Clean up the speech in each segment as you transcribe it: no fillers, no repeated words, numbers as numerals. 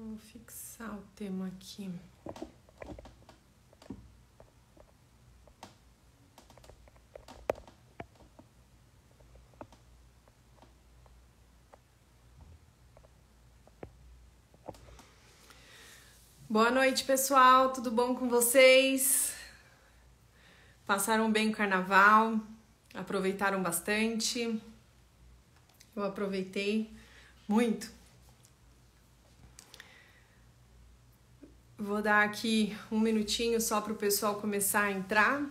Vou fixar o tema aqui. Boa noite, pessoal. Tudo bom com vocês? Passaram bem o carnaval? Aproveitaram bastante? Eu aproveitei muito. Vou dar aqui um minutinho só para o pessoal começar a entrar.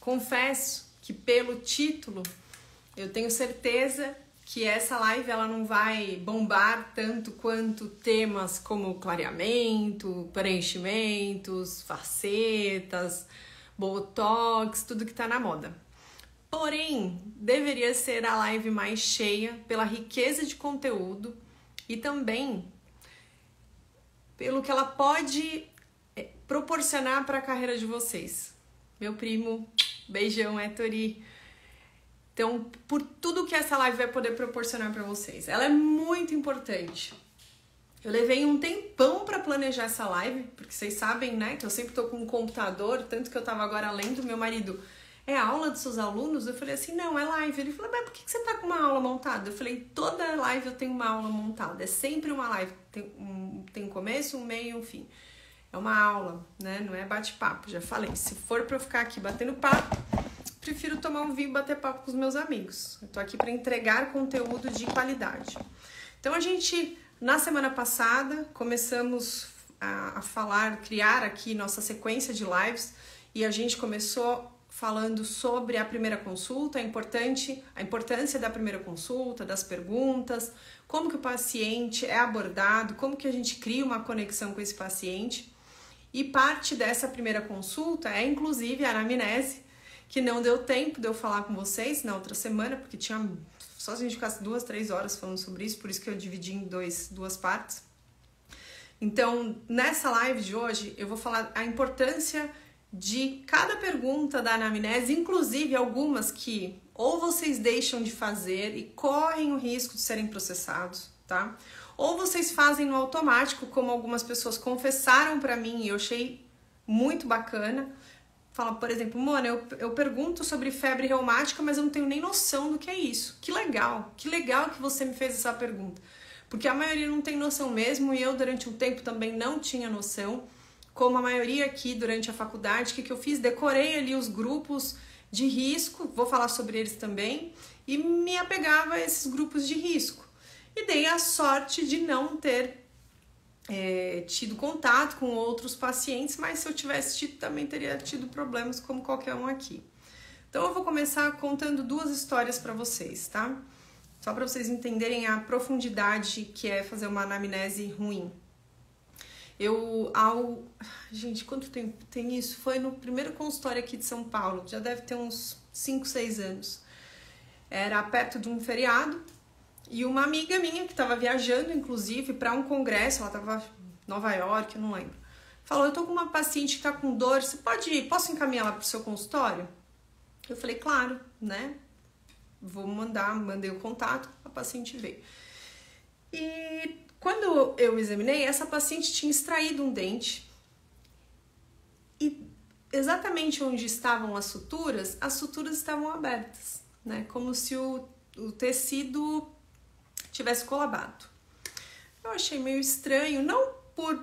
Confesso que pelo título eu tenho certeza que essa live ela não vai bombar tanto quanto temas como clareamento, preenchimentos, facetas, botox, tudo que tá na moda. Porém, deveria ser a live mais cheia pela riqueza de conteúdo e também pelo que ela pode proporcionar para a carreira de vocês. Meu primo, beijão, Tori. Então, por tudo que essa live vai poder proporcionar para vocês. Ela é muito importante. Eu levei um tempão para planejar essa live, porque vocês sabem, né, que eu sempre tô com um computador, tanto que eu tava agora lendo, meu marido, é aula dos seus alunos? Eu falei assim, não, é live. Ele falou, mas por que você tá com uma aula montada? Eu falei, toda live eu tenho uma aula montada, é sempre uma live, tem um começo, um meio e um fim. É uma aula, né, não é bate-papo, já falei. Se for pra eu ficar aqui batendo papo, prefiro tomar um vinho e bater papo com os meus amigos. Eu tô aqui para entregar conteúdo de qualidade. Então, a gente, na semana passada, começamos a criar aqui nossa sequência de lives e a gente começou falando sobre a primeira consulta, a importância da primeira consulta, das perguntas, como que o paciente é abordado, como que a gente cria uma conexão com esse paciente. E parte dessa primeira consulta é, inclusive, a anamnese, que não deu tempo de eu falar com vocês na outra semana, porque tinha só se a gente ficasse 2, 3 horas falando sobre isso, por isso que eu dividi em duas partes. Então, nessa live de hoje, eu vou falar a importância de cada pergunta da anamnese, inclusive algumas que ou vocês deixam de fazer e correm o risco de serem processados, tá? Ou vocês fazem no automático, como algumas pessoas confessaram pra mim e eu achei muito bacana. Fala, por exemplo, Mona, eu pergunto sobre febre reumática, mas eu não tenho nem noção do que é isso. Que legal que você me fez essa pergunta. Porque a maioria não tem noção mesmo e eu durante um tempo também não tinha noção. Como a maioria aqui durante a faculdade, o que eu fiz? Decorei ali os grupos de risco, vou falar sobre eles também, e me apegava a esses grupos de risco. E dei a sorte de não ter tido contato com outros pacientes, mas se eu tivesse tido, também teria tido problemas como qualquer um aqui. Então eu vou começar contando 2 histórias para vocês, tá? Só para vocês entenderem a profundidade que é fazer uma anamnese ruim. Gente, quanto tempo tem isso? Foi no primeiro consultório aqui de São Paulo, já deve ter uns 5, 6 anos. Era perto de um feriado. E uma amiga minha, que estava viajando, inclusive, para um congresso, ela estava em Nova York, eu não lembro, falou, eu tô com uma paciente que tá com dor, posso encaminhar ela pro seu consultório? Eu falei, claro, né? Mandei o contato, a paciente veio. E quando eu examinei, essa paciente tinha extraído um dente e exatamente onde estavam as suturas estavam abertas, né? Como se o tecido tivesse colabado. Eu achei meio estranho, não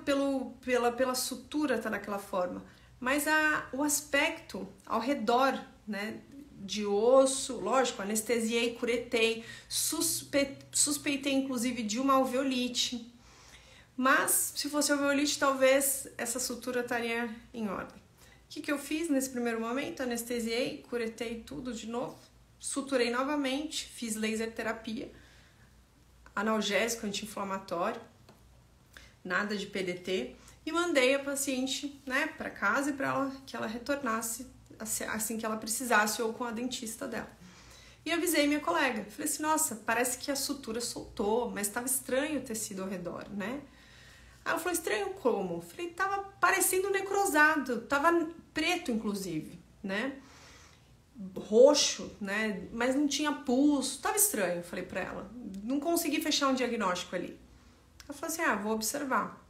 pela sutura estar daquela forma, mas o aspecto ao redor, né, de osso, lógico, anestesiei, curetei, suspeitei inclusive de uma alveolite, mas se fosse alveolite talvez essa sutura estaria em ordem. O que eu fiz nesse primeiro momento? Anestesiei, curetei tudo de novo, suturei novamente, fiz laser terapia, analgésico, anti-inflamatório, nada de PDT, e mandei a paciente, né, para casa e para que ela retornasse assim que ela precisasse ou com a dentista dela. E avisei minha colega, falei assim, nossa, parece que a sutura soltou, mas estava estranho o tecido ao redor, né? Aí ela falou, estranho como? Falei, tava parecendo necrosado, tava preto inclusive, né? Roxo, né? Mas não tinha pulso, tava estranho, falei pra ela. Não consegui fechar um diagnóstico ali. Ela falou assim, vou observar.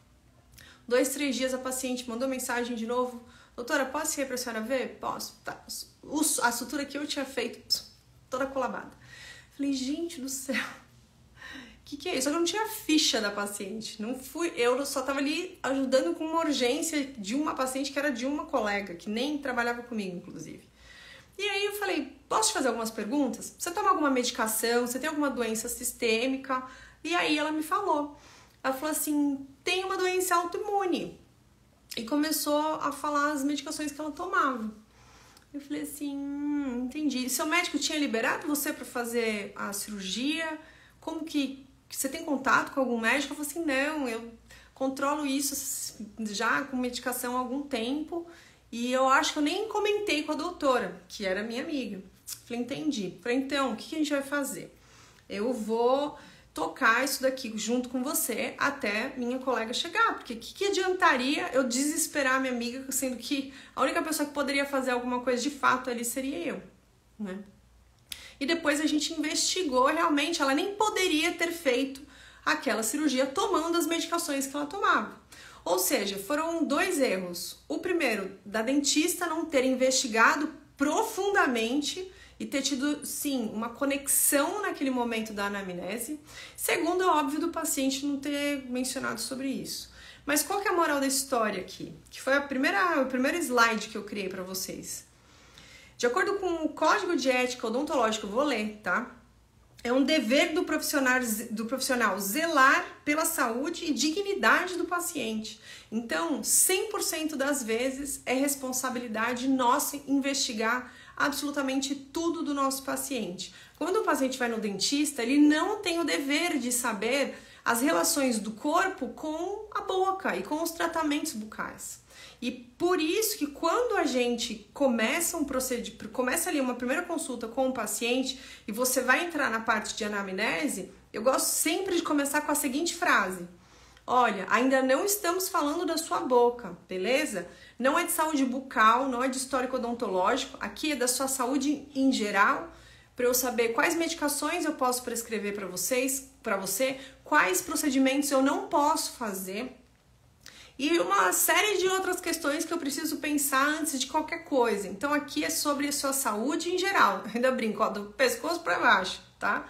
2, 3 dias a paciente mandou mensagem de novo: doutora, posso ir pra senhora ver? Posso. Tá. A sutura que eu tinha feito, toda colabada. Falei, gente do céu, que é isso? Só que eu não tinha ficha da paciente. Eu só tava ali ajudando com uma urgência de uma paciente que era de uma colega, que nem trabalhava comigo, inclusive. E aí eu falei, posso te fazer algumas perguntas? Você toma alguma medicação? Você tem alguma doença sistêmica? E aí ela me falou. Ela falou assim, tem uma doença autoimune. E começou a falar as medicações que ela tomava. Eu falei assim, entendi. E seu médico tinha liberado você para fazer a cirurgia? Como que você tem contato com algum médico? Eu falei assim, não, eu controlo isso já com medicação há algum tempo. E eu acho que eu nem comentei com a doutora, que era minha amiga. Falei, entendi. Falei, então, o que a gente vai fazer? Eu vou tocar isso daqui junto com você até minha colega chegar. Porque o que adiantaria eu desesperar minha amiga, sendo que a única pessoa que poderia fazer alguma coisa de fato ali seria eu, né? E depois a gente investigou, realmente, ela nem poderia ter feito aquela cirurgia tomando as medicações que ela tomava. Ou seja, foram 2 erros. O primeiro, da dentista não ter investigado profundamente e ter tido, sim, uma conexão naquele momento da anamnese. Segundo, é óbvio, do paciente não ter mencionado sobre isso. Mas qual que é a moral da história aqui? Que foi o primeiro slide que eu criei para vocês. De acordo com o Código de Ética Odontológica, eu vou ler, tá? É um dever do profissional zelar pela saúde e dignidade do paciente. Então, 100% das vezes é responsabilidade nossa investigar absolutamente tudo do nosso paciente. Quando o paciente vai no dentista, ele não tem o dever de saber as relações do corpo com a boca e com os tratamentos bucais. E por isso que quando a gente começa ali uma primeira consulta com o paciente e você vai entrar na parte de anamnese, eu gosto sempre de começar com a seguinte frase: olha, ainda não estamos falando da sua boca, beleza? Não é de saúde bucal, não é de histórico odontológico, aqui é da sua saúde em geral, para eu saber quais medicações eu posso prescrever para você, quais procedimentos eu não posso fazer. E uma série de outras questões que eu preciso pensar antes de qualquer coisa. Então aqui é sobre a sua saúde em geral. Ainda brinco, ó, do pescoço para baixo, tá?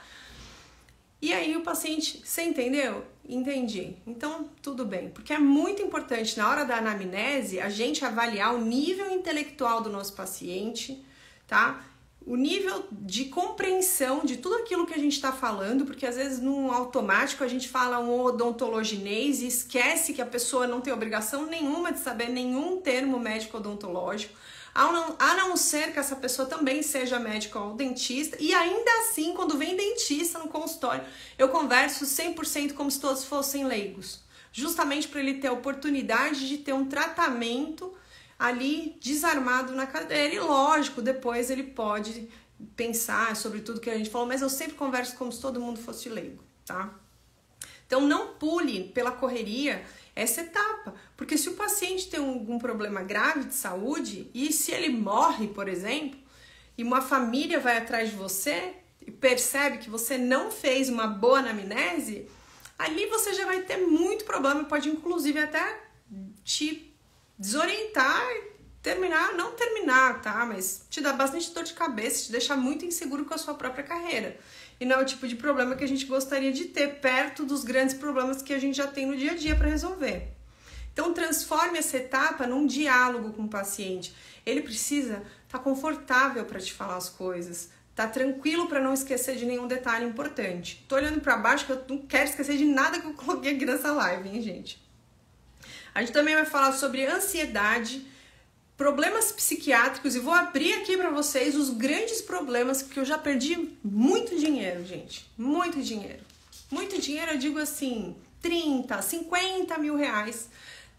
E aí o paciente, você entendeu? Entendi. Então tudo bem. Porque é muito importante na hora da anamnese a gente avaliar o nível intelectual do nosso paciente, tá? O nível de compreensão de tudo aquilo que a gente está falando, porque às vezes no automático a gente fala um odontologinês e esquece que a pessoa não tem obrigação nenhuma de saber nenhum termo médico odontológico, a não ser que essa pessoa também seja médico ou dentista. E ainda assim, quando vem dentista no consultório, eu converso 100% como se todos fossem leigos, justamente para ele ter a oportunidade de ter um tratamento ali desarmado na cadeira. E lógico, depois ele pode pensar sobre tudo que a gente falou, mas eu sempre converso como se todo mundo fosse leigo, tá? Então não pule pela correria essa etapa, porque se o paciente tem algum problema grave de saúde e se ele morre, por exemplo, e uma família vai atrás de você e percebe que você não fez uma boa anamnese, ali você já vai ter muito problema, pode inclusive até te desorientar e não terminar, tá? Mas te dá bastante dor de cabeça, te deixa muito inseguro com a sua própria carreira. E não é o tipo de problema que a gente gostaria de ter perto dos grandes problemas que a gente já tem no dia a dia para resolver. Então transforme essa etapa num diálogo com o paciente. Ele precisa estar confortável para te falar as coisas, tá tranquilo para não esquecer de nenhum detalhe importante. Tô olhando para baixo que eu não quero esquecer de nada que eu coloquei aqui nessa live, hein, gente? A gente também vai falar sobre ansiedade, problemas psiquiátricos e vou abrir aqui para vocês os grandes problemas, porque eu já perdi muito dinheiro, gente. Muito dinheiro. Muito dinheiro, eu digo assim, 30, 50 mil reais,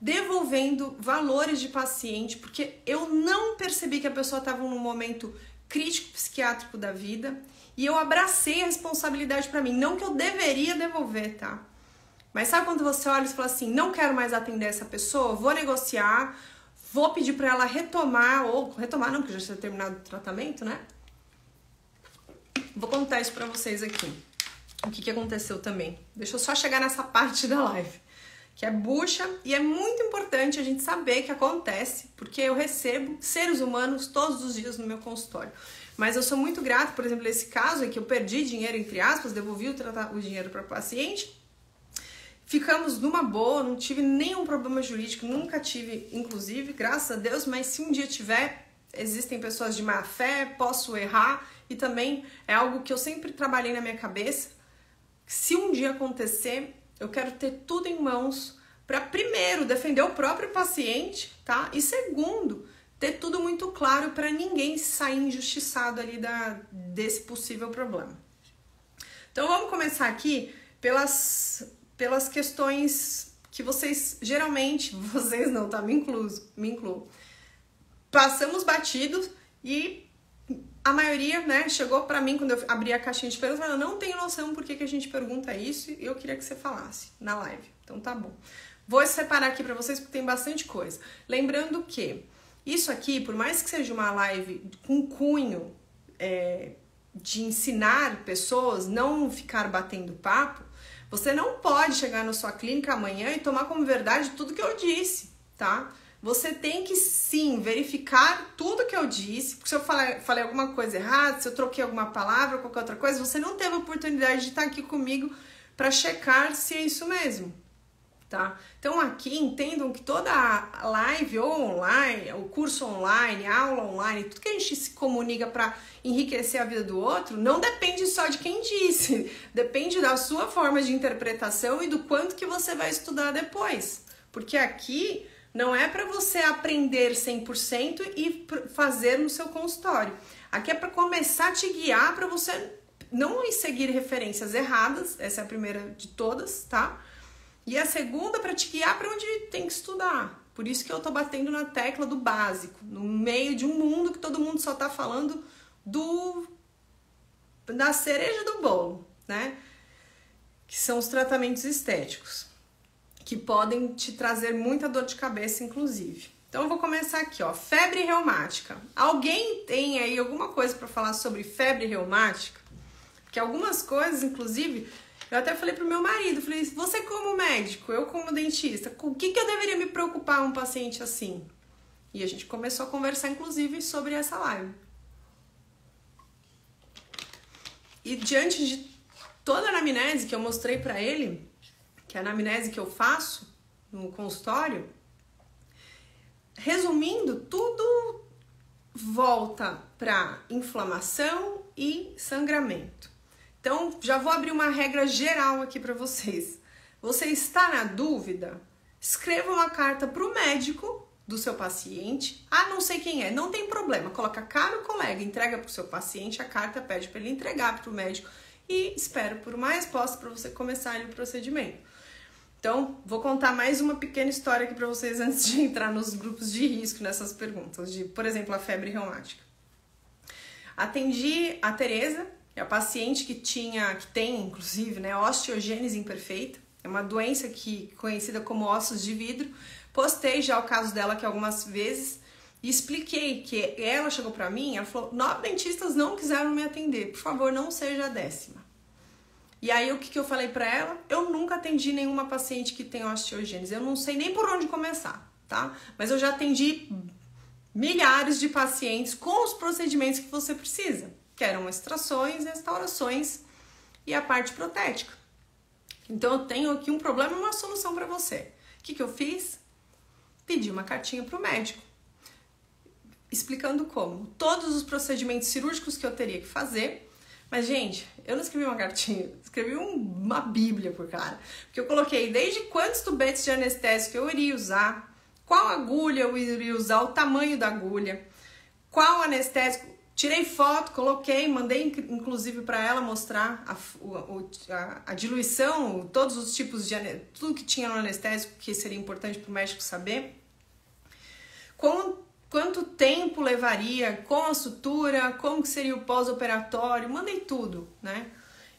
devolvendo valores de paciente, porque eu não percebi que a pessoa estava num momento crítico psiquiátrico da vida e eu abracei a responsabilidade para mim. Não que eu deveria devolver, tá? Mas sabe quando você olha e fala assim, não quero mais atender essa pessoa, vou negociar, vou pedir para ela retomar não, porque já tinha terminado o tratamento, né? Vou contar isso para vocês aqui. O que aconteceu também. Deixa eu só chegar nessa parte da live. que é bucha, e é muito importante a gente saber que acontece, porque eu recebo seres humanos todos os dias no meu consultório. Mas eu sou muito grata, por exemplo, nesse caso em que eu perdi dinheiro, entre aspas, devolvi o dinheiro para o paciente, ficamos numa boa, não tive nenhum problema jurídico, nunca tive, inclusive, graças a Deus, mas se um dia tiver, existem pessoas de má fé, posso errar, e também é algo que eu sempre trabalhei na minha cabeça. Se um dia acontecer, eu quero ter tudo em mãos para, primeiro, defender o próprio paciente, tá? E segundo, ter tudo muito claro para ninguém sair injustiçado ali desse possível problema. Então vamos começar aqui pelas questões que vocês, geralmente, vocês não, tá? Me incluo. Passamos batidos e a maioria, né, chegou pra mim quando eu abri a caixinha de perguntas, eu não tenho noção por que a gente pergunta isso e eu queria que você falasse na live. Então tá bom. Vou separar aqui pra vocês porque tem bastante coisa. Lembrando que isso aqui, por mais que seja uma live com cunho de ensinar pessoas, não ficar batendo papo, você não pode chegar na sua clínica amanhã e tomar como verdade tudo que eu disse, tá? Você tem que sim verificar tudo que eu disse, porque se eu falei alguma coisa errada, se eu troquei alguma palavra ou qualquer outra coisa, você não teve a oportunidade de estar aqui comigo para checar se é isso mesmo, tá? Então aqui entendam que toda a live ou online, o curso online, a aula online, tudo que a gente se comunica para enriquecer a vida do outro, não depende só de quem disse, depende da sua forma de interpretação e do quanto que você vai estudar depois, porque aqui não é para você aprender 100% e fazer no seu consultório. Aqui é para começar a te guiar para você não seguir referências erradas, essa é a primeira de todas, tá? E a segunda para te guiar para onde tem que estudar. Por isso que eu tô batendo na tecla do básico, no meio de um mundo que todo mundo só tá falando da cereja do bolo, né? Que são os tratamentos estéticos, que podem te trazer muita dor de cabeça, inclusive. Então eu vou começar aqui, ó, febre reumática. Alguém tem aí alguma coisa para falar sobre febre reumática? Porque algumas coisas, inclusive, eu até falei pro meu marido, falei, você como médico, eu como dentista, com o que eu deveria me preocupar um paciente assim? E a gente começou a conversar, inclusive, sobre essa live. E diante de toda a anamnese que eu mostrei para ele, que é a anamnese que eu faço no consultório, resumindo, tudo volta para inflamação e sangramento. Então, já vou abrir uma regra geral aqui para vocês. Você está na dúvida? Escreva uma carta para o médico do seu paciente. Ah, não sei quem é, não tem problema. Coloca a cara do colega, entrega para o seu paciente a carta, pede para ele entregar para o médico e espera por uma resposta para você começar ali o procedimento. Então, vou contar mais uma pequena história aqui para vocês antes de entrar nos grupos de risco nessas perguntas, de, por exemplo, a febre reumática. Atendi a Tereza, é a paciente que tem, inclusive, né, osteogênese imperfeita, é uma doença conhecida como ossos de vidro. Postei já o caso dela aqui algumas vezes e expliquei que ela chegou para mim, ela falou, 9 dentistas não quiseram me atender, por favor, não seja a 10ª. E aí, o que eu falei pra ela? Eu nunca atendi nenhuma paciente que tem osteogênese. Eu não sei nem por onde começar, tá? Mas eu já atendi milhares de pacientes com os procedimentos que você precisa, que eram extrações, restaurações e a parte protética. Então, eu tenho aqui um problema e uma solução pra você. O que eu fiz? Pedi uma cartinha pro médico, explicando como. Todos os procedimentos cirúrgicos que eu teria que fazer. Mas, gente, eu não escrevi uma cartinha, escrevi uma bíblia por cara. Porque eu coloquei desde quantos tubetes de anestésico eu iria usar, qual agulha eu iria usar, o tamanho da agulha, qual anestésico. Tirei foto, coloquei, mandei inclusive para ela mostrar a diluição, todos os tipos de tudo que tinha no anestésico, que seria importante para o médico saber. Quanto tempo levaria, com a sutura, como que seria o pós-operatório, mandei tudo, né?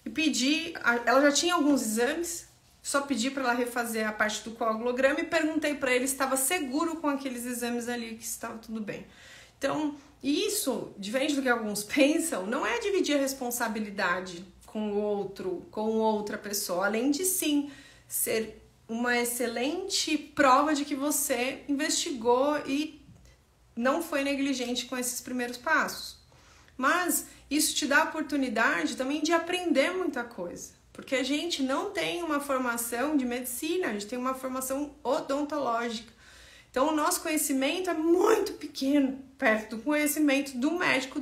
E pedi, ela já tinha alguns exames, só pedi para ela refazer a parte do coagulograma e perguntei para ele se estava seguro com aqueles exames ali, que estava tudo bem. Então, isso, diferente do que alguns pensam, não é dividir a responsabilidade com o outro, com outra pessoa, além de sim ser uma excelente prova de que você investigou e não foi negligente com esses primeiros passos. Mas isso te dá a oportunidade também de aprender muita coisa, porque a gente não tem uma formação de medicina, a gente tem uma formação odontológica. Então o nosso conhecimento é muito pequeno perto do conhecimento do médico,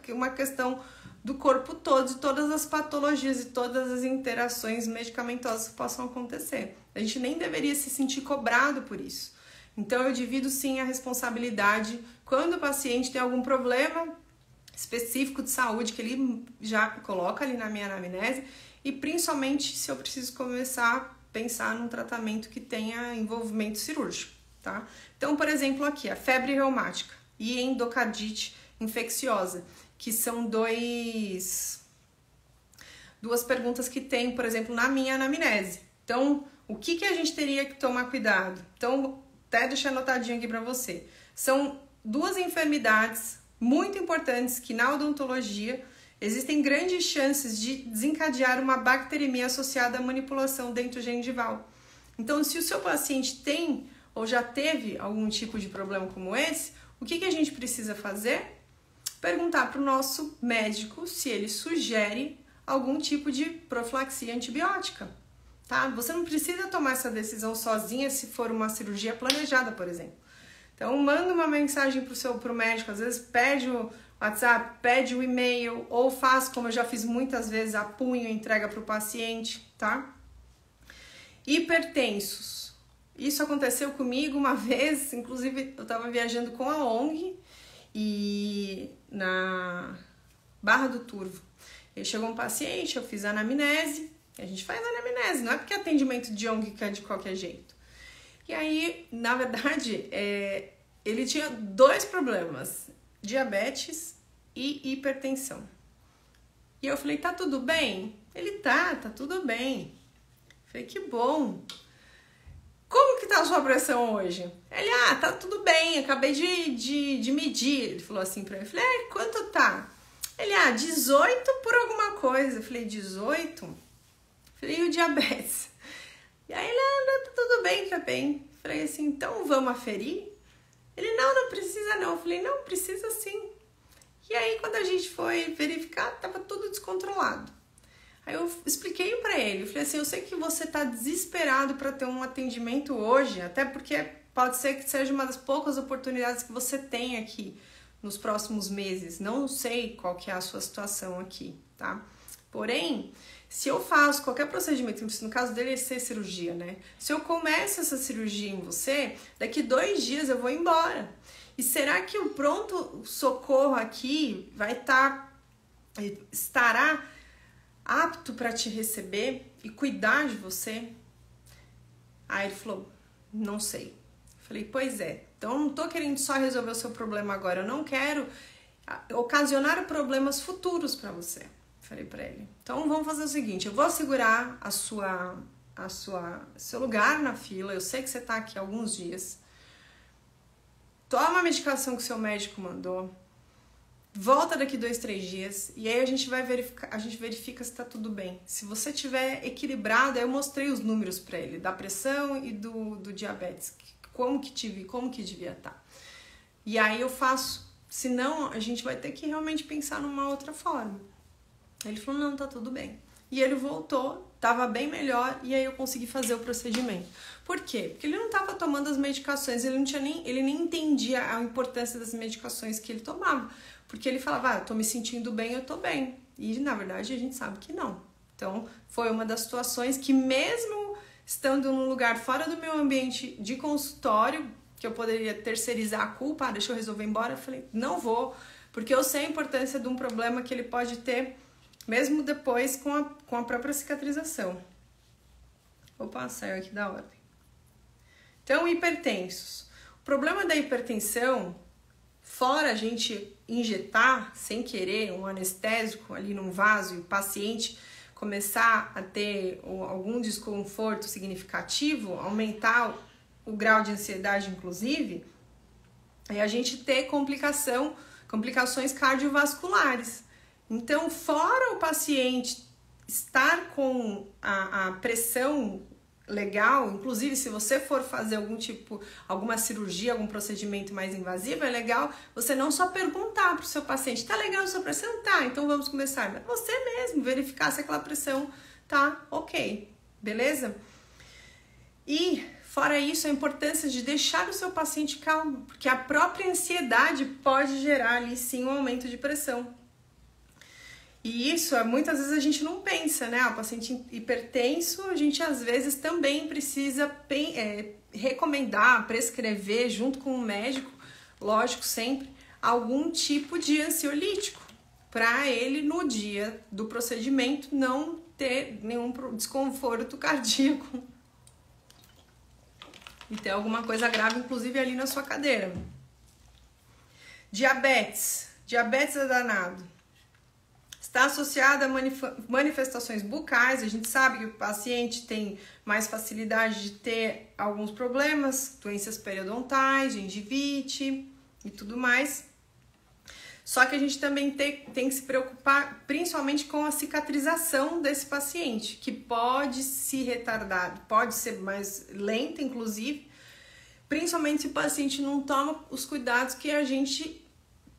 uma questão do corpo todo, de todas as patologias e todas as interações medicamentosas que possam acontecer. A gente nem deveria se sentir cobrado por isso. Então eu divido sim a responsabilidade quando o paciente tem algum problema específico de saúde que ele já coloca ali na minha anamnese, e principalmente se eu preciso começar a pensar num tratamento que tenha envolvimento cirúrgico, tá? Então, por exemplo, aqui a febre reumática e endocardite infecciosa, que são duas perguntas que tem, por exemplo, na minha anamnese. Então, o que a gente teria que tomar cuidado? Então, até deixar anotadinho aqui para você. São duas enfermidades muito importantes que na odontologia existem grandes chances de desencadear uma bacteremia associada à manipulação dento-gengival. Então, se o seu paciente tem ou já teve algum tipo de problema como esse, o que a gente precisa fazer? Perguntar para o nosso médico se ele sugere algum tipo de profilaxia antibiótica, tá? Você não precisa tomar essa decisão sozinha se for uma cirurgia planejada, por exemplo. Então, manda uma mensagem pro médico, às vezes pede o WhatsApp, pede o e-mail, ou faz, como eu já fiz muitas vezes, a punho, entrega pro paciente, tá? Hipertensos. Isso aconteceu comigo uma vez, inclusive eu estava viajando com a ONG e na Barra do Turvo. E chegou um paciente, eu fiz a anamnese, a gente faz a anamnese, não é porque atendimento de ONG que é de qualquer jeito. E aí, na verdade, ele tinha 2 problemas, diabetes e hipertensão. E eu falei, tá tudo bem? Ele, tá tudo bem. Eu falei, que bom. Como que tá a sua pressão hoje? Ele, tá tudo bem, acabei de medir. Ele falou assim pra mim, eu falei, quanto tá? Ele, 18 por alguma coisa. Eu falei, 18? Eu falei, e o diabetes? E aí ele, tá tudo bem, tá bem. Eu falei assim, então vamos aferir? Ele, não precisa não. Eu falei, não, precisa sim. E aí quando a gente foi verificar, tava tudo descontrolado. Aí eu expliquei pra ele, eu falei assim, eu sei que você tá desesperado para ter um atendimento hoje, até porque pode ser que seja uma das poucas oportunidades que você tem aqui nos próximos meses. Não sei qual que é a sua situação aqui, tá? Porém, se eu faço qualquer procedimento, no caso dele é ser cirurgia, né? Se eu começo essa cirurgia em você, daqui 2 dias eu vou embora. E será que o pronto-socorro aqui estará apto para te receber e cuidar de você? Aí ele falou, não sei. Eu falei, pois é, então eu não tô querendo só resolver o seu problema agora, eu não quero ocasionar problemas futuros para você. Falei pra ele, então vamos fazer o seguinte, eu vou assegurar seu lugar na fila, eu sei que você tá aqui há alguns dias, toma a medicação que o seu médico mandou, volta daqui 2, 3 dias, e aí a gente verifica se tá tudo bem. Se você tiver equilibrado, aí eu mostrei os números pra ele, da pressão e do diabetes, como que devia estar. E aí eu faço, senão a gente vai ter que realmente pensar numa outra forma. Ele falou, não, tá tudo bem. E ele voltou, tava bem melhor, e aí eu consegui fazer o procedimento. Por quê? Porque ele não tava tomando as medicações, ele nem entendia a importância das medicações que ele tomava. Porque ele falava, tô me sentindo bem, eu tô bem. E na verdade a gente sabe que não. Então foi uma das situações que mesmo estando num lugar fora do meu ambiente de consultório, que eu poderia terceirizar a culpa, deixa eu resolver ir embora, eu falei, não vou, porque eu sei a importância de um problema que ele pode ter mesmo depois com a própria cicatrização. Opa, saiu aqui da ordem. Então, hipertensos. O problema da hipertensão, fora a gente injetar sem querer um anestésico ali num vaso e o paciente começar a ter algum desconforto significativo, aumentar o grau de ansiedade inclusive, é a gente ter complicações cardiovasculares. Então, fora o paciente estar com a pressão legal, inclusive se você for fazer alguma cirurgia, algum procedimento mais invasivo, é legal você não só perguntar para o seu paciente, tá legal a sua pressão? Tá, então vamos começar. Mas você mesmo verificar se aquela pressão tá ok, beleza? E fora isso, a importância de deixar o seu paciente calmo, porque a própria ansiedade pode gerar ali sim um aumento de pressão. E isso, muitas vezes a gente não pensa, né? O paciente hipertenso, a gente às vezes também precisa recomendar, prescrever junto com o médico, lógico, sempre, algum tipo de ansiolítico, para ele no dia do procedimento não ter nenhum desconforto cardíaco e ter alguma coisa grave, inclusive ali na sua cadeira. Diabetes é danado. Está associada a manifestações bucais. A gente sabe que o paciente tem mais facilidade de ter alguns problemas, doenças periodontais, gengivite e tudo mais. Só que a gente também tem que se preocupar principalmente com a cicatrização desse paciente, que pode se retardar, pode ser mais lenta, inclusive, principalmente se o paciente não toma os cuidados que a gente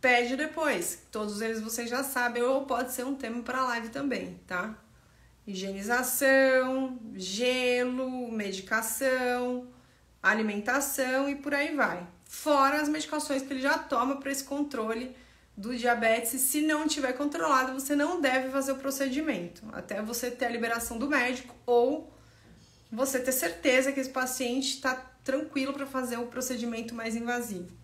pede depois. Todos eles vocês já sabem, ou pode ser um tema para a live também, tá? Higienização, gelo, medicação, alimentação e por aí vai. Fora as medicações que ele já toma para esse controle do diabetes. Se não tiver controlado, você não deve fazer o procedimento, até você ter a liberação do médico ou você ter certeza que esse paciente está tranquilo para fazer um procedimento mais invasivo.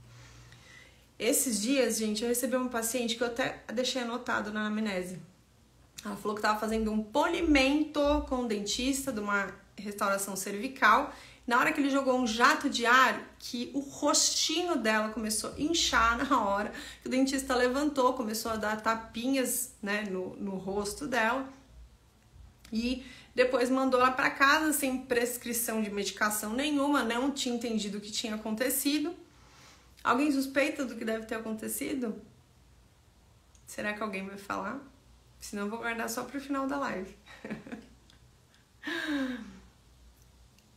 Esses dias, gente, eu recebi uma paciente que eu até deixei anotado na anamnese. Ela falou que estava fazendo um polimento com o dentista de uma restauração cervical. Na hora que ele jogou um jato de ar, que o rostinho dela começou a inchar na hora, que o dentista levantou, começou a dar tapinhas, né, no rosto dela. E depois mandou ela para casa sem prescrição de medicação nenhuma, não tinha entendido o que tinha acontecido. Alguém suspeita do que deve ter acontecido? Será que alguém vai falar? Senão eu vou guardar só para o final da live.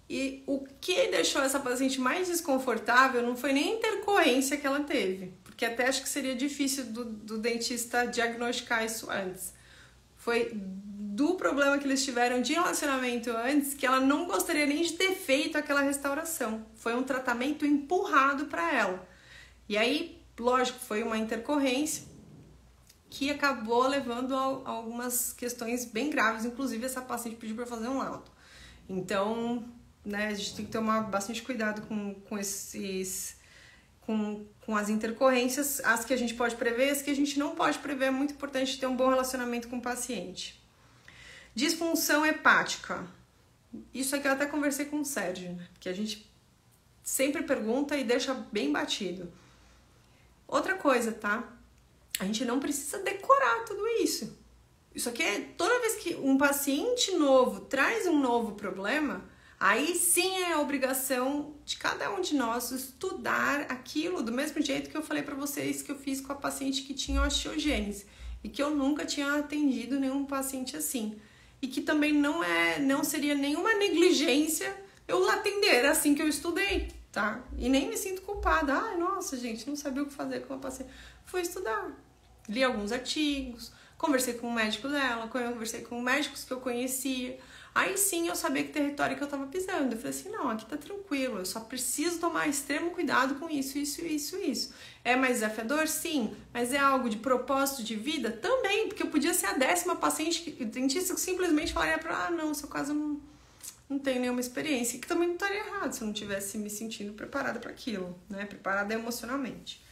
E o que deixou essa paciente mais desconfortável não foi nem a intercorrência que ela teve, porque até acho que seria difícil do dentista diagnosticar isso antes. Foi do problema que eles tiveram de relacionamento antes, que ela não gostaria nem de ter feito aquela restauração. Foi um tratamento empurrado para ela. E aí, lógico, foi uma intercorrência que acabou levando a algumas questões bem graves. Inclusive, essa paciente pediu para fazer um laudo. Então, né, a gente tem que tomar bastante cuidado com as intercorrências, as que a gente pode prever, as que a gente não pode prever. É muito importante ter um bom relacionamento com o paciente. Disfunção hepática. Isso aqui eu até conversei com o Sérgio, né, que a gente sempre pergunta e deixa bem batido. Outra coisa, tá? A gente não precisa decorar tudo isso. Isso aqui é toda vez que um paciente novo traz um novo problema, aí sim é a obrigação de cada um de nós estudar aquilo do mesmo jeito que eu falei para vocês que eu fiz com a paciente que tinha osteogênese e que eu nunca tinha atendido nenhum paciente assim. E que também não seria nenhuma negligência eu atender assim que eu estudei, tá? E nem me sinto culpada. Ai, nossa, gente, não sabia o que fazer com a paciente. Fui estudar, li alguns artigos, conversei com o médico dela, conversei com médicos que eu conhecia. Aí sim eu sabia que território que eu tava pisando. Eu falei assim, não, aqui tá tranquilo, eu só preciso tomar extremo cuidado com isso. É mais desafiador? Sim. Mas é algo de propósito de vida? Também, porque eu podia ser a 10ª paciente, o dentista que simplesmente falaria pra ela, não, seu caso não tem nenhuma experiência. Que também não estaria errado se eu não tivesse me sentindo preparada para aquilo, né? Preparada emocionalmente.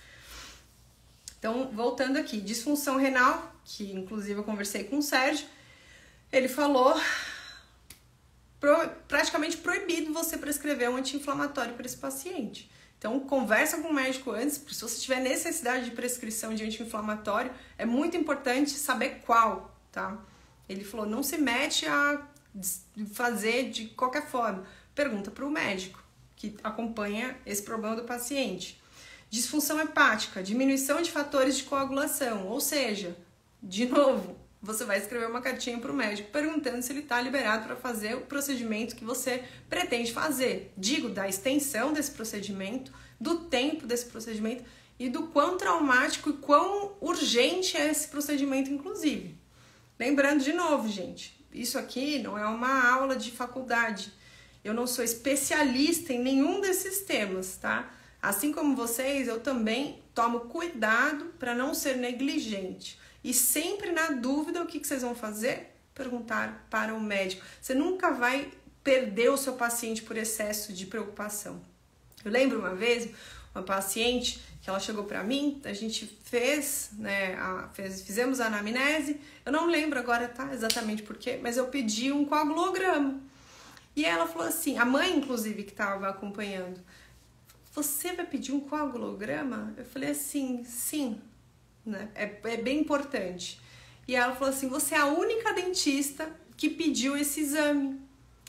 Então, voltando aqui, disfunção renal, que inclusive eu conversei com o Sérgio, ele falou praticamente proibido você prescrever um anti-inflamatório para esse paciente. Então, conversa com o médico antes, se você tiver necessidade de prescrição de anti-inflamatório, é muito importante saber qual, tá? Ele falou, não se mete a fazer de qualquer forma. Pergunta para o médico que acompanha esse problema do paciente. Disfunção hepática, diminuição de fatores de coagulação, ou seja, de novo, você vai escrever uma cartinha para o médico perguntando se ele está liberado para fazer o procedimento que você pretende fazer. Digo, da extensão desse procedimento, do tempo desse procedimento e do quão traumático e quão urgente é esse procedimento, inclusive. Lembrando de novo, gente, isso aqui não é uma aula de faculdade. Eu não sou especialista em nenhum desses temas, tá? Assim como vocês, eu também tomo cuidado para não ser negligente. E sempre na dúvida, o que vocês vão fazer? Perguntar para o médico. Você nunca vai perder o seu paciente por excesso de preocupação. Eu lembro uma vez, uma paciente, que ela chegou para mim, a gente fez, né, fizemos a anamnese, eu não lembro agora, tá, exatamente por quê, mas eu pedi um coagulograma. E ela falou assim, a mãe, inclusive, que estava acompanhando, você vai pedir um coagulograma? Eu falei assim, sim. Né? É bem importante. E ela falou assim, você é a única dentista que pediu esse exame.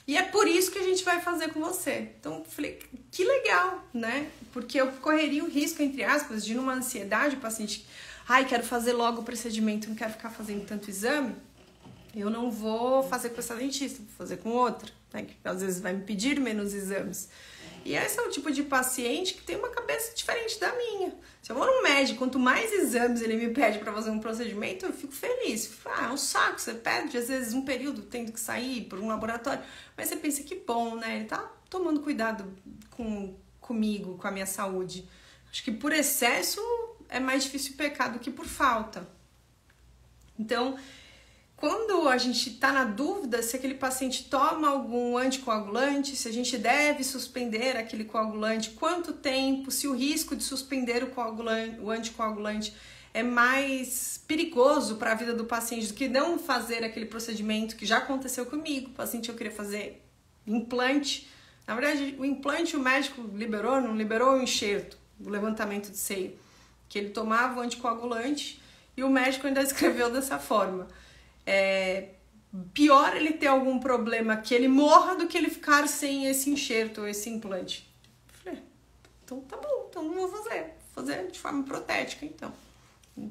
E é por isso que a gente vai fazer com você. Então, eu falei, que legal, né? Porque eu correria o risco, entre aspas, de numa ansiedade, o paciente, quero fazer logo o procedimento, não quero ficar fazendo tanto exame. Eu não vou fazer com essa dentista, vou fazer com outra, né? Que às vezes vai me pedir menos exames. E esse é o tipo de paciente que tem uma cabeça diferente da minha. Se eu vou num médico, quanto mais exames ele me pede para fazer um procedimento, eu fico feliz. É um saco, você perde às vezes um período tendo que sair por um laboratório. Mas você pensa que bom, né? Ele tá tomando cuidado comigo, com a minha saúde. Acho que por excesso é mais difícil pecar do que por falta. Então, quando a gente está na dúvida se aquele paciente toma algum anticoagulante, se a gente deve suspender aquele coagulante, quanto tempo, se o risco de suspender o anticoagulante é mais perigoso para a vida do paciente do que não fazer aquele procedimento que já aconteceu comigo. O paciente, eu queria fazer implante. Na verdade, o implante o médico liberou, não liberou o enxerto, o levantamento de seio, que ele tomava o anticoagulante e o médico ainda escreveu dessa forma. Pior ele ter algum problema que ele morra do que ele ficar sem esse enxerto ou esse implante. Eu falei, então tá bom, então não vou fazer de forma protética, então.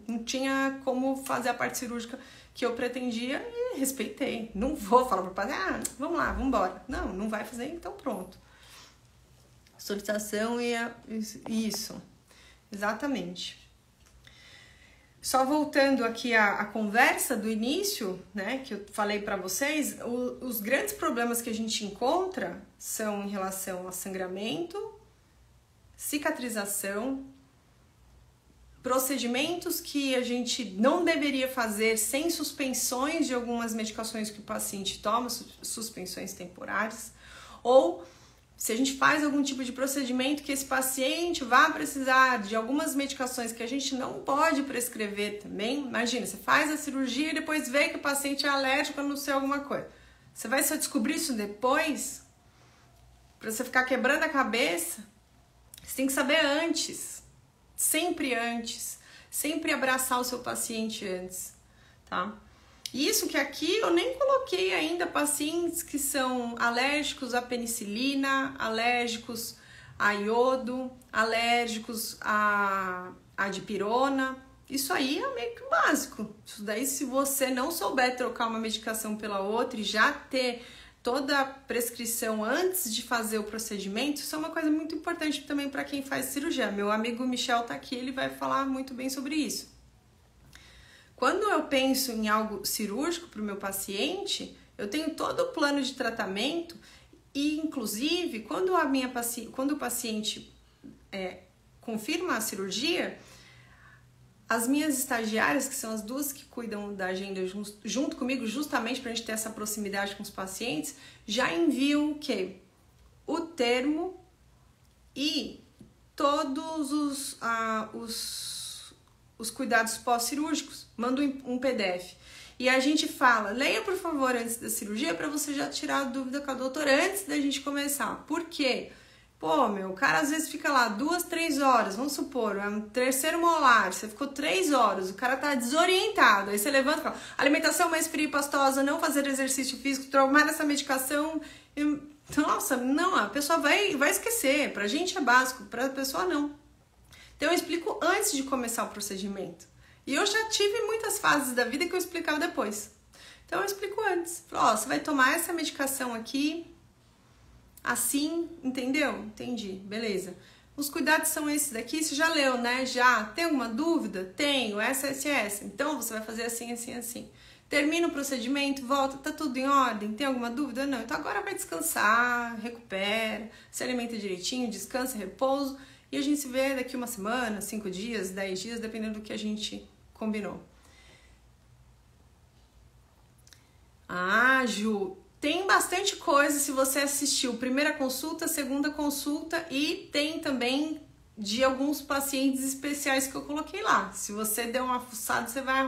Não tinha como fazer a parte cirúrgica que eu pretendia e respeitei. Não vou falar para o paciente, vamos lá, vamos embora. Não vai fazer, então pronto. Solicitação e isso, exatamente. Só voltando aqui à conversa do início, né, que eu falei para vocês, os grandes problemas que a gente encontra são em relação a sangramento, cicatrização, procedimentos que a gente não deveria fazer sem suspensões de algumas medicações que o paciente toma, suspensões temporárias, ou se a gente faz algum tipo de procedimento que esse paciente vá precisar de algumas medicações que a gente não pode prescrever também. Imagina, você faz a cirurgia e depois vê que o paciente é alérgico a não sei alguma coisa. Você vai só descobrir isso depois? Para você ficar quebrando a cabeça? Você tem que saber antes. Sempre antes. Sempre abraçar o seu paciente antes, tá? Isso que aqui eu nem coloquei ainda pacientes que são alérgicos à penicilina, alérgicos a iodo, alérgicos a dipirona. Isso aí é meio que básico. Isso daí, se você não souber trocar uma medicação pela outra e já ter toda a prescrição antes de fazer o procedimento, isso é uma coisa muito importante também para quem faz cirurgia. Meu amigo Michel tá aqui, ele vai falar muito bem sobre isso. Quando eu penso em algo cirúrgico para o meu paciente, eu tenho todo o plano de tratamento e, inclusive, quando o paciente confirma a cirurgia, as minhas estagiárias, que são as duas que cuidam da agenda junto comigo, justamente para a gente ter essa proximidade com os pacientes, já enviam o quê? O termo e todos os cuidados pós-cirúrgicos. Manda um PDF. E a gente fala, leia por favor antes da cirurgia para você já tirar a dúvida com a doutora antes da gente começar. Por quê? Pô, o cara às vezes fica lá 2, 3 horas, vamos supor, é um terceiro molar, você ficou 3 horas, o cara tá desorientado, aí você levanta e fala, alimentação mais fria e pastosa, não fazer exercício físico, tomar essa medicação, nossa, não, a pessoa vai esquecer, pra gente é básico, pra pessoa não. Então eu explico antes de começar o procedimento. E eu já tive muitas fases da vida que eu explicava depois. Então eu explico antes. Falo, ó, você vai tomar essa medicação aqui, assim, entendeu? Entendi, beleza. Os cuidados são esses daqui, você já leu, né? Já. Tem alguma dúvida? Tenho, essa. Então você vai fazer assim, assim, assim. Termina o procedimento, volta, tá tudo em ordem? Tem alguma dúvida? Não. Então agora vai descansar, recupera, se alimenta direitinho, descansa, repouso. E a gente se vê daqui uma semana, 5 dias, 10 dias, dependendo do que a gente combinou. Ah, Ju, tem bastante coisa se você assistiu primeira consulta, segunda consulta e tem também de alguns pacientes especiais que eu coloquei lá. Se você der uma fuçada, você vai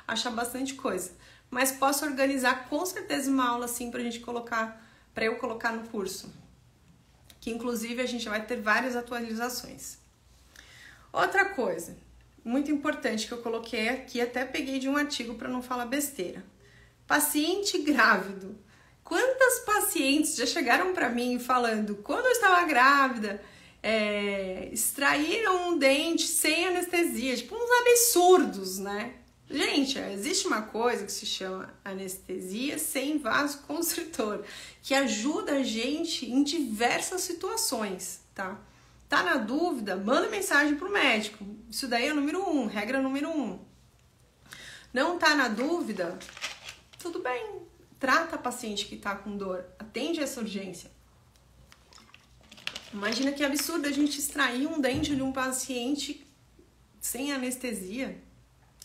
achar bastante coisa. Mas posso organizar com certeza uma aula assim pra gente colocar, pra eu colocar no curso. Que inclusive a gente vai ter várias atualizações. Outra coisa muito importante que eu coloquei aqui, até peguei de um artigo para não falar besteira. Paciente grávido. Quantas pacientes já chegaram para mim falando, quando eu estava grávida, extraíram um dente sem anestesia, tipo uns absurdos, né? Gente, existe uma coisa que se chama anestesia sem vasoconstritor, que ajuda a gente em diversas situações, tá? Tá na dúvida? Manda mensagem pro médico. Isso daí é o número 1, regra número 1. Não tá na dúvida? Tudo bem. Trata a paciente que tá com dor. Atende essa urgência. Imagina que absurdo a gente extrair um dente de um paciente sem anestesia.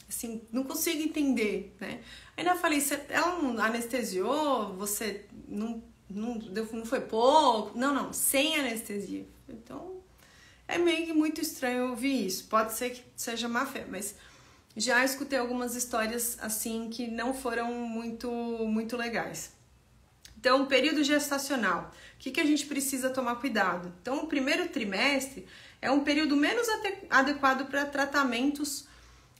Assim, não consigo entender, né? Ainda falei, ela não anestesiou, você não foi pouco. Não, sem anestesia. Então, é meio que muito estranho ouvir isso. Pode ser que seja má fé, mas já escutei algumas histórias assim que não foram muito legais. Então, período gestacional. O que a gente precisa tomar cuidado? Então, o primeiro trimestre é um período menos adequado para tratamentos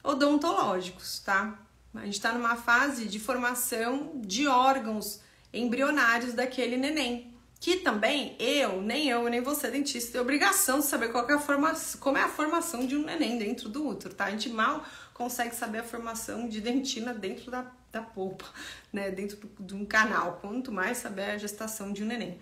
odontológicos, tá? A gente está numa fase de formação de órgãos embrionários daquele neném. Que também nem você, dentista, tem obrigação de saber como é a formação de um neném dentro do útero, tá? A gente mal consegue saber a formação de dentina dentro da polpa, né? Dentro de um canal, quanto mais saber a gestação de um neném.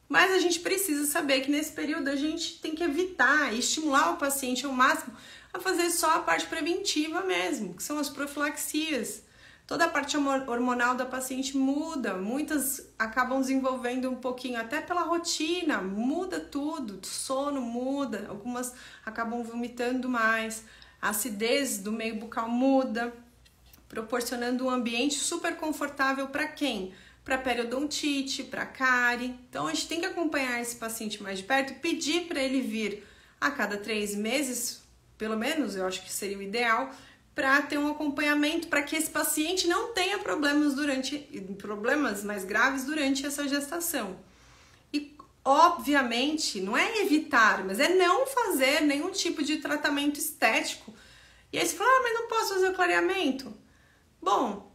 Mas a gente precisa saber que nesse período a gente tem que evitar e estimular o paciente ao máximo a fazer só a parte preventiva mesmo, que são as profilaxias. Toda a parte hormonal da paciente muda, muitas acabam desenvolvendo um pouquinho, até pela rotina, muda tudo, sono muda, algumas acabam vomitando mais, a acidez do meio bucal muda, proporcionando um ambiente super confortável para quem? Para periodontite, para cárie. Então a gente tem que acompanhar esse paciente mais de perto, pedir para ele vir a cada 3 meses, pelo menos, eu acho que seria o ideal, para ter um acompanhamento, para que esse paciente não tenha problemas mais graves durante essa gestação. E, obviamente, não é evitar, mas é não fazer nenhum tipo de tratamento estético. E aí você fala, mas não posso fazer o clareamento? Bom,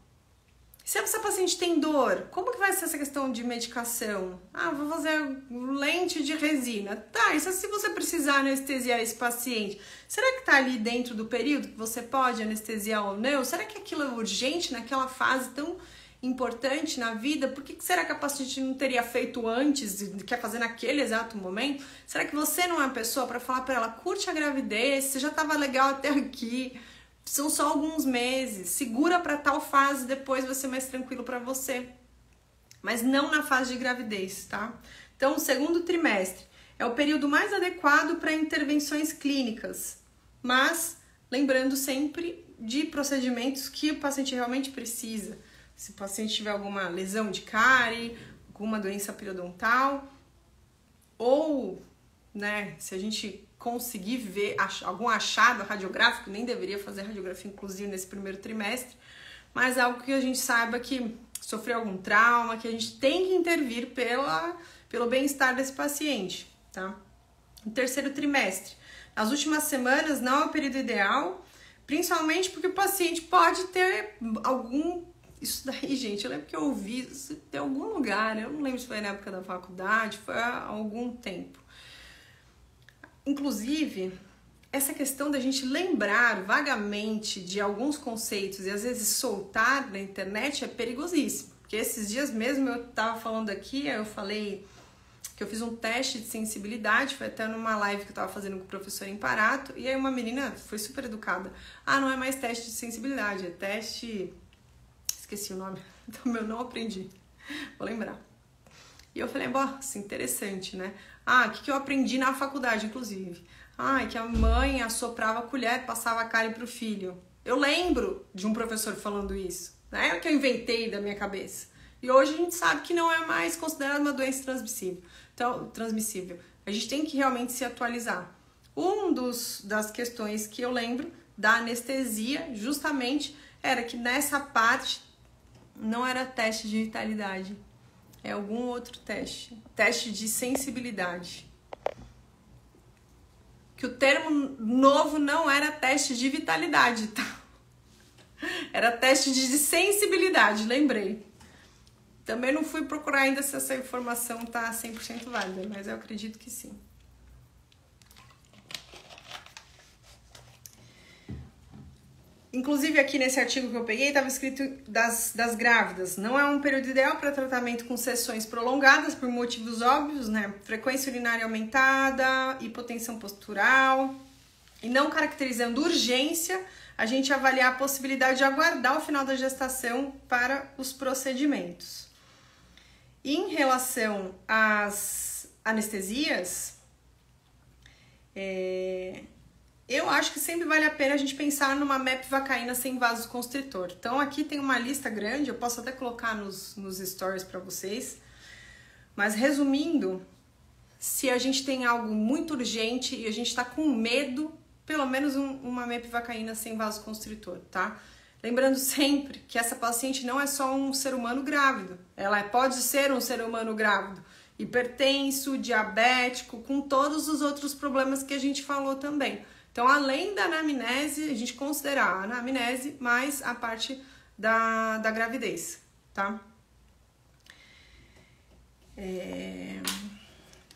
se essa paciente tem dor, como que vai ser essa questão de medicação? Ah, vou fazer lente de resina. Tá, e se você precisar anestesiar esse paciente, será que tá ali dentro do período que você pode anestesiar ou não? Será que aquilo é urgente naquela fase tão importante na vida? Por que será que a paciente não teria feito antes e quer fazer naquele exato momento? Será que você não é a pessoa para falar para ela, curte a gravidez, você já tava legal até aqui? São só alguns meses, segura para tal fase, depois vai ser mais tranquilo para você. Mas não na fase de gravidez, tá? Então, o segundo trimestre é o período mais adequado para intervenções clínicas, mas lembrando sempre de procedimentos que o paciente realmente precisa. Se o paciente tiver alguma lesão de cárie, alguma doença periodontal, ou, né, se a gente conseguir ver algum achado radiográfico, nem deveria fazer radiografia inclusive nesse primeiro trimestre, mas algo que a gente saiba que sofreu algum trauma, que a gente tem que intervir pelo bem-estar desse paciente, tá? No terceiro trimestre, nas últimas semanas não é o período ideal, principalmente porque o paciente pode ter algum... Isso daí, gente, eu lembro que eu ouvi isso em algum lugar, eu não lembro se foi na época da faculdade, foi há algum tempo. Inclusive, essa questão da gente lembrar vagamente de alguns conceitos e às vezes soltar na internet é perigosíssimo. Porque esses dias mesmo eu tava falando aqui, eu falei que eu fiz um teste de sensibilidade, foi até numa live que eu tava fazendo com o professor Imparato, e aí uma menina foi super educada. Ah, não é mais teste de sensibilidade, é teste... Esqueci o nome, então eu não aprendi, vou lembrar. E eu falei, nossa, interessante, né? Ah, o que eu aprendi na faculdade, inclusive? Ah, que a mãe assoprava a colher, passava a carne pro filho. Eu lembro de um professor falando isso, não é o que eu inventei da minha cabeça. E hoje a gente sabe que não é mais considerada uma doença transmissível. Então, transmissível. A gente tem que realmente se atualizar. Das questões que eu lembro da anestesia, justamente, era que nessa parte não era teste de vitalidade. É algum outro teste. Teste de sensibilidade. Que o termo novo não era teste de vitalidade, tá? Era teste de sensibilidade, lembrei. Também não fui procurar ainda se essa informação tá 100% válida, mas eu acredito que sim. Inclusive aqui nesse artigo que eu peguei estava escrito das grávidas. Não é um período ideal para tratamento com sessões prolongadas por motivos óbvios, né? Frequência urinária aumentada, hipotensão postural. E não caracterizando urgência, a gente avaliar a possibilidade de aguardar o final da gestação para os procedimentos. Em relação às anestesias, eu acho que sempre vale a pena a gente pensar numa mepivaccaína sem vasoconstritor. Então aqui tem uma lista grande, eu posso até colocar nos stories para vocês. Mas resumindo, se a gente tem algo muito urgente e a gente está com medo, pelo menos uma mepivaccaína sem vasoconstritor, tá? Lembrando sempre que essa paciente não é só um ser humano grávido. Ela pode ser um ser humano grávido, hipertenso, diabético, com todos os outros problemas que a gente falou também. Então, além da anamnese, a gente considerar a anamnese mais a parte da gravidez, tá?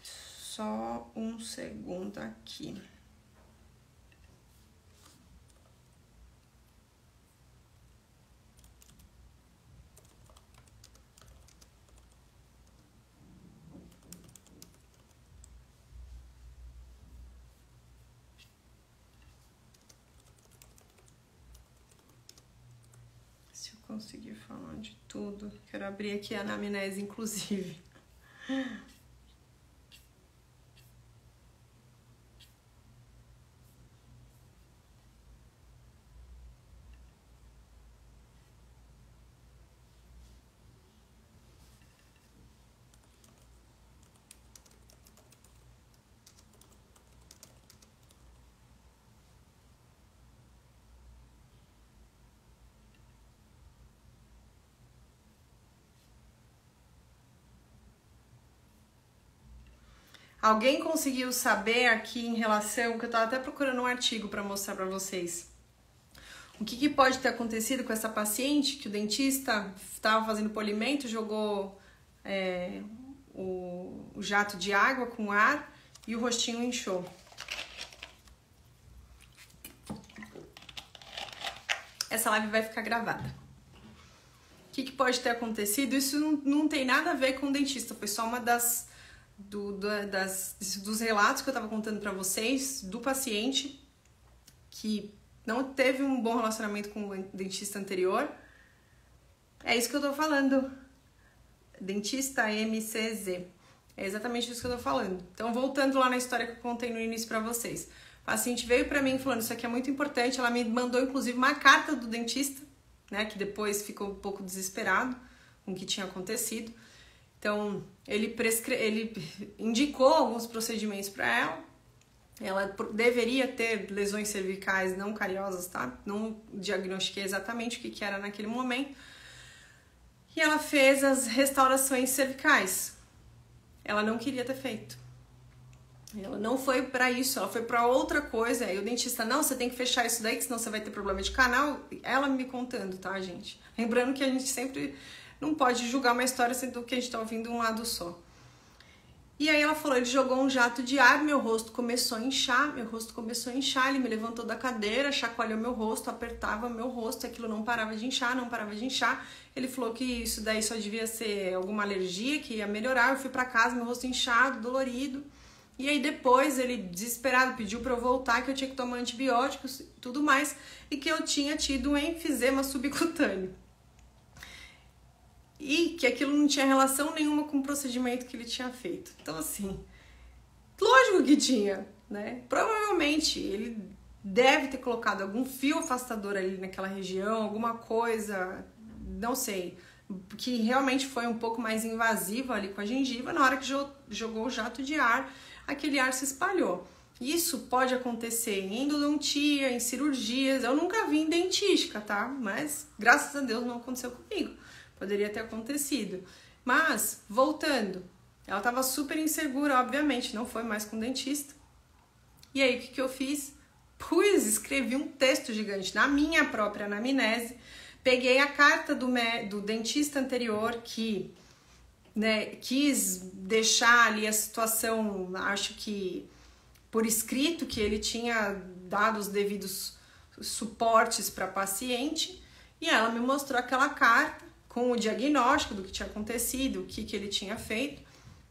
Só um segundo aqui. Consegui falar de tudo. Quero abrir aqui a anamnese, inclusive. Alguém conseguiu saber aqui em relação, que eu tava até procurando um artigo para mostrar para vocês. O que pode ter acontecido com essa paciente, que o dentista estava fazendo polimento, jogou o jato de água com ar e o rostinho inchou. Essa live vai ficar gravada. O que pode ter acontecido? Isso não tem nada a ver com o dentista, foi só uma dos relatos que eu tava contando para vocês do paciente que não teve um bom relacionamento com o dentista anterior. É isso que eu tô falando. Dentista MCZ. É exatamente isso que eu tô falando. Então, voltando lá na história que eu contei no início para vocês. O paciente veio para mim falando, isso aqui é muito importante. Ela me mandou, inclusive, uma carta do dentista, né? Que depois ficou um pouco desesperado com o que tinha acontecido. Então, ele indicou alguns procedimentos para ela. Ela deveria ter lesões cervicais não cariosas, tá? Não diagnostiquei exatamente o que era naquele momento. E ela fez as restaurações cervicais. Ela não queria ter feito. Ela não foi para isso, ela foi para outra coisa. Aí o dentista, não, você tem que fechar isso daí, que senão você vai ter problema de canal. Ela me contando, tá, gente? Lembrando que a gente sempre não pode julgar uma história sendo que a gente tá ouvindo um lado só. E aí ela falou, ele jogou um jato de ar, meu rosto começou a inchar, ele me levantou da cadeira, chacoalhou meu rosto, apertava meu rosto, aquilo não parava de inchar. Ele falou que isso daí só devia ser alguma alergia, que ia melhorar. Eu fui pra casa, meu rosto inchado, dolorido. E aí depois ele, desesperado, pediu pra eu voltar, que eu tinha que tomar antibióticos e tudo mais, e que eu tinha tido um enfisema subcutâneo. E que aquilo não tinha relação nenhuma com o procedimento que ele tinha feito. Então, assim, lógico que tinha, né? Provavelmente ele deve ter colocado algum fio afastador ali naquela região, alguma coisa, não sei, que realmente foi um pouco mais invasiva ali com a gengiva. Na hora que jogou o jato de ar, aquele ar se espalhou. Isso pode acontecer em endodontia, em cirurgias. Eu nunca vi em dentística, tá? Mas, graças a Deus, não aconteceu comigo. Poderia ter acontecido. Mas, voltando, ela estava super insegura, obviamente, não foi mais com o dentista. E aí, o que eu fiz? Escrevi um texto gigante na minha própria anamnese, peguei a carta do dentista anterior que, né, quis deixar ali a situação, acho que por escrito, que ele tinha dado os devidos suportes para a paciente, e ela me mostrou aquela carta com o diagnóstico do que tinha acontecido, o que ele tinha feito.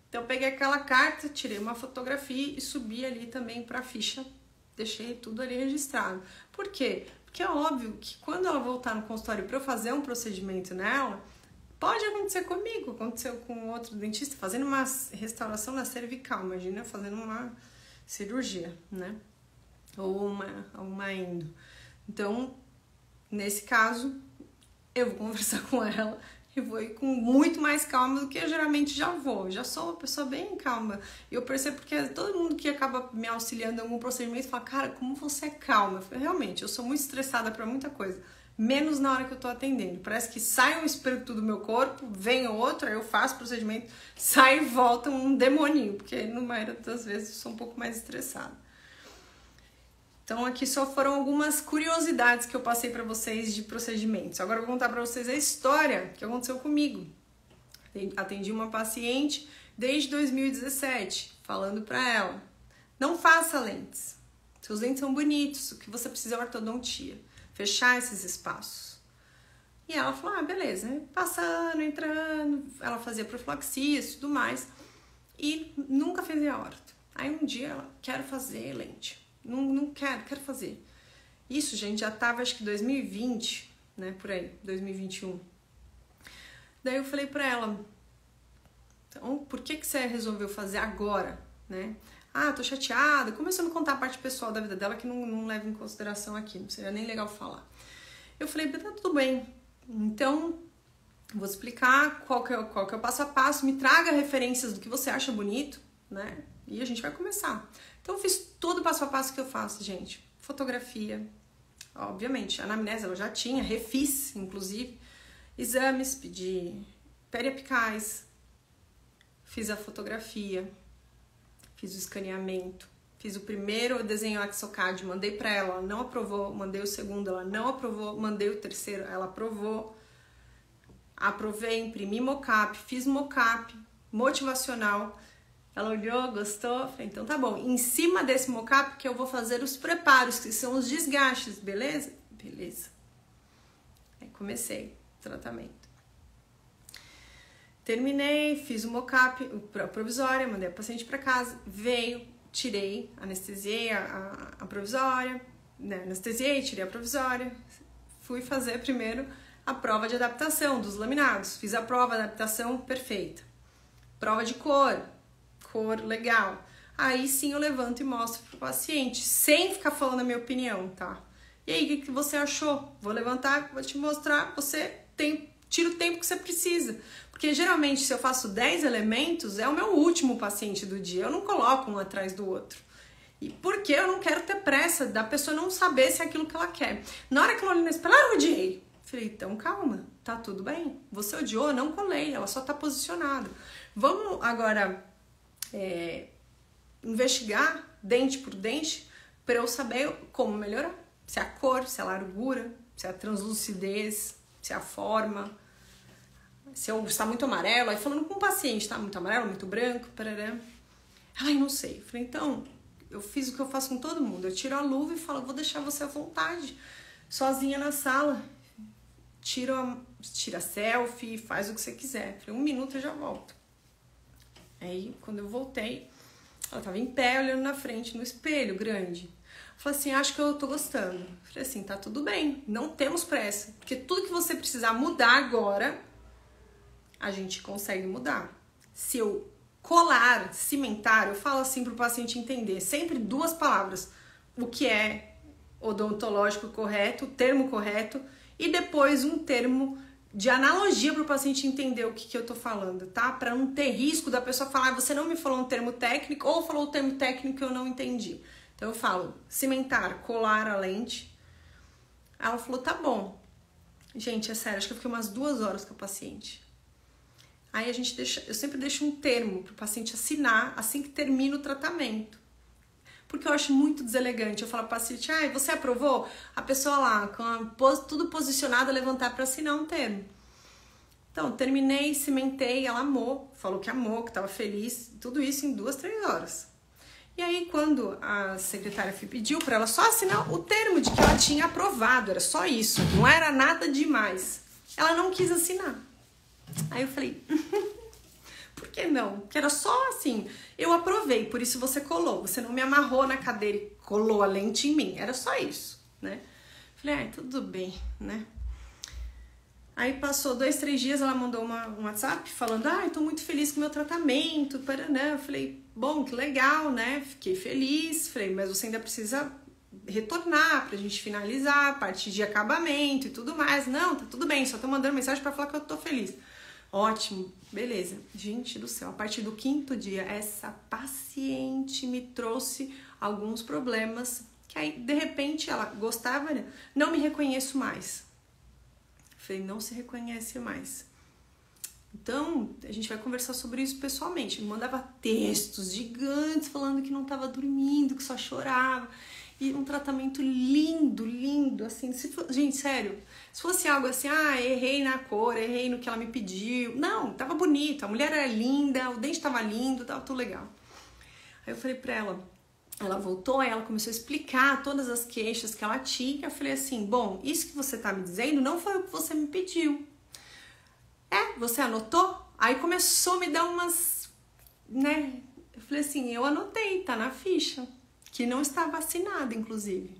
Então eu peguei aquela carta, tirei uma fotografia e subi ali também para a ficha, deixei tudo ali registrado. Por quê? Porque é óbvio que quando ela voltar no consultório para eu fazer um procedimento nela, pode acontecer comigo, aconteceu com outro dentista fazendo uma restauração na cervical, imagina fazendo uma cirurgia, né? Ou uma endo. Então, nesse caso, eu vou conversar com ela e vou ir com muito mais calma do que eu geralmente já vou. Já sou uma pessoa bem calma. E eu percebo que todo mundo que acaba me auxiliando em algum procedimento fala, cara, como você é calma. Eu falei, realmente, eu sou muito estressada para muita coisa. Menos na hora que eu tô atendendo. Parece que sai um espírito do meu corpo, vem outro, aí eu faço o procedimento, sai e volta um demoninho. Porque na maioria das vezes eu sou um pouco mais estressada. Então aqui só foram algumas curiosidades que eu passei para vocês de procedimentos. Agora eu vou contar para vocês a história que aconteceu comigo. Atendi uma paciente desde 2017, falando para ela, não faça lentes. Seus dentes são bonitos, o que você precisa é ortodontia. Fechar esses espaços. E ela falou, beleza. Passando, entrando, ela fazia profilaxia e tudo mais. E nunca fez a orto. Aí um dia ela, quero fazer lente. Não quero fazer. Isso, gente, já tava acho que 2020, né, por aí, 2021. Daí eu falei pra ela, então, por que você resolveu fazer agora, né? Tô chateada, começando a contar a parte pessoal da vida dela que não leva em consideração aqui, não seria nem legal falar. Eu falei, tá tudo bem, então vou explicar qual que é o passo a passo, me traga referências do que você acha bonito, né? E a gente vai começar. Então eu fiz todo o passo a passo que eu faço, gente. Fotografia, obviamente, a anamnese ela já tinha, refiz, inclusive. Exames, pedi periapicais, fiz a fotografia, fiz o escaneamento, fiz o primeiro desenho Axocad, mandei pra ela, ela não aprovou, mandei o segundo, ela não aprovou, mandei o terceiro, ela aprovou. Aprovei, imprimi mockup, fiz mockup motivacional. Ela olhou, gostou, falei, então tá bom. Em cima desse mockup que eu vou fazer os preparos, que são os desgastes, beleza? Beleza. Aí comecei o tratamento. Terminei, fiz o mockup, provisória, mandei a paciente para casa, veio, tirei, anestesiei a provisória, né? Anestesiei, tirei a provisória, fui fazer primeiro a prova de adaptação dos laminados. Fiz a prova de adaptação perfeita. Prova de cor legal. Aí sim eu levanto e mostro pro paciente, sem ficar falando a minha opinião, tá? E aí, o que você achou? Vou levantar, vou te mostrar, tira o tempo que você precisa. Porque geralmente se eu faço 10 elementos, é o meu último paciente do dia, eu não coloco um atrás do outro. E porque eu não quero ter pressa da pessoa não saber se é aquilo que ela quer. Na hora que ela olha no espelho, eu odiei. Falei, então calma, tá tudo bem. Você odiou, não colei, ela só tá posicionada. Vamos agora investigar dente por dente para eu saber como melhorar. Se é a cor, se é a largura, se é a translucidez, se é a forma, se está muito amarelo. Aí falando com o paciente, tá muito amarelo, muito branco, parará. Ai, não sei. Eu falei, então, eu fiz o que eu faço com todo mundo. Eu tiro a luva e falo, vou deixar você à vontade, sozinha na sala. Tira selfie, faz o que você quiser. Eu falei, 1 minuto eu já volto. Aí, quando eu voltei, ela tava em pé, olhando na frente, no espelho grande. Eu falei assim, acho que eu tô gostando. Eu falei assim, tá tudo bem, não temos pressa. Porque tudo que você precisar mudar agora, a gente consegue mudar. Se eu colar, cimentar, eu falo assim pro paciente entender, sempre 2 palavras. O que é odontológico correto, o termo correto, e depois um termo de analogia para o paciente entender o que eu tô falando, tá? Para não ter risco da pessoa falar, você não me falou um termo técnico, ou falou o termo técnico que eu não entendi. Então eu falo, cimentar, colar a lente. Ela falou, tá bom. Gente, é sério, acho que eu fiquei umas 2 horas com o paciente. Aí eu sempre deixo um termo para o paciente assinar assim que termina o tratamento. Porque eu acho muito deselegante. Eu falo para o paciente, você aprovou? A pessoa lá, tudo posicionado, levantar para assinar um termo. Então, terminei, cimentei, ela amou, falou que amou, que estava feliz, tudo isso em 2, 3 horas. E aí, quando a secretária pediu para ela só assinar o termo de que ela tinha aprovado, era só isso, não era nada demais. Ela não quis assinar. Aí eu falei, por que não? Porque era só assim, eu aprovei, por isso você colou. Você não me amarrou na cadeira e colou a lente em mim. Era só isso, né? Falei, tudo bem, né? Aí passou 2, 3 dias, ela mandou um WhatsApp falando, eu tô muito feliz com o meu tratamento, paraná. Eu falei, bom, que legal, né? Fiquei feliz. Falei, mas você ainda precisa retornar pra gente finalizar a parte de acabamento e tudo mais. Não, tá tudo bem, só tô mandando mensagem pra falar que eu tô feliz. Ótimo, beleza. Gente do céu, a partir do 5º dia, essa paciente me trouxe alguns problemas que aí, de repente, ela gostava, né? Não me reconheço mais. Falei, não se reconhece mais. Então, a gente vai conversar sobre isso pessoalmente. Me mandava textos gigantes falando que não tava dormindo, que só chorava. E um tratamento lindo, lindo, assim. Gente, sério, se fosse algo assim, errei na cor, errei no que ela me pediu. Não, tava bonito, a mulher era linda, o dente tava lindo, tava tudo legal. Aí eu falei pra ela voltou, aí ela começou a explicar todas as queixas que ela tinha. Eu falei assim, bom, isso que você tá me dizendo não foi o que você me pediu. Você anotou? Aí começou a me dar umas, né? Eu falei assim, eu anotei, tá na ficha. Que não estava assinada, inclusive.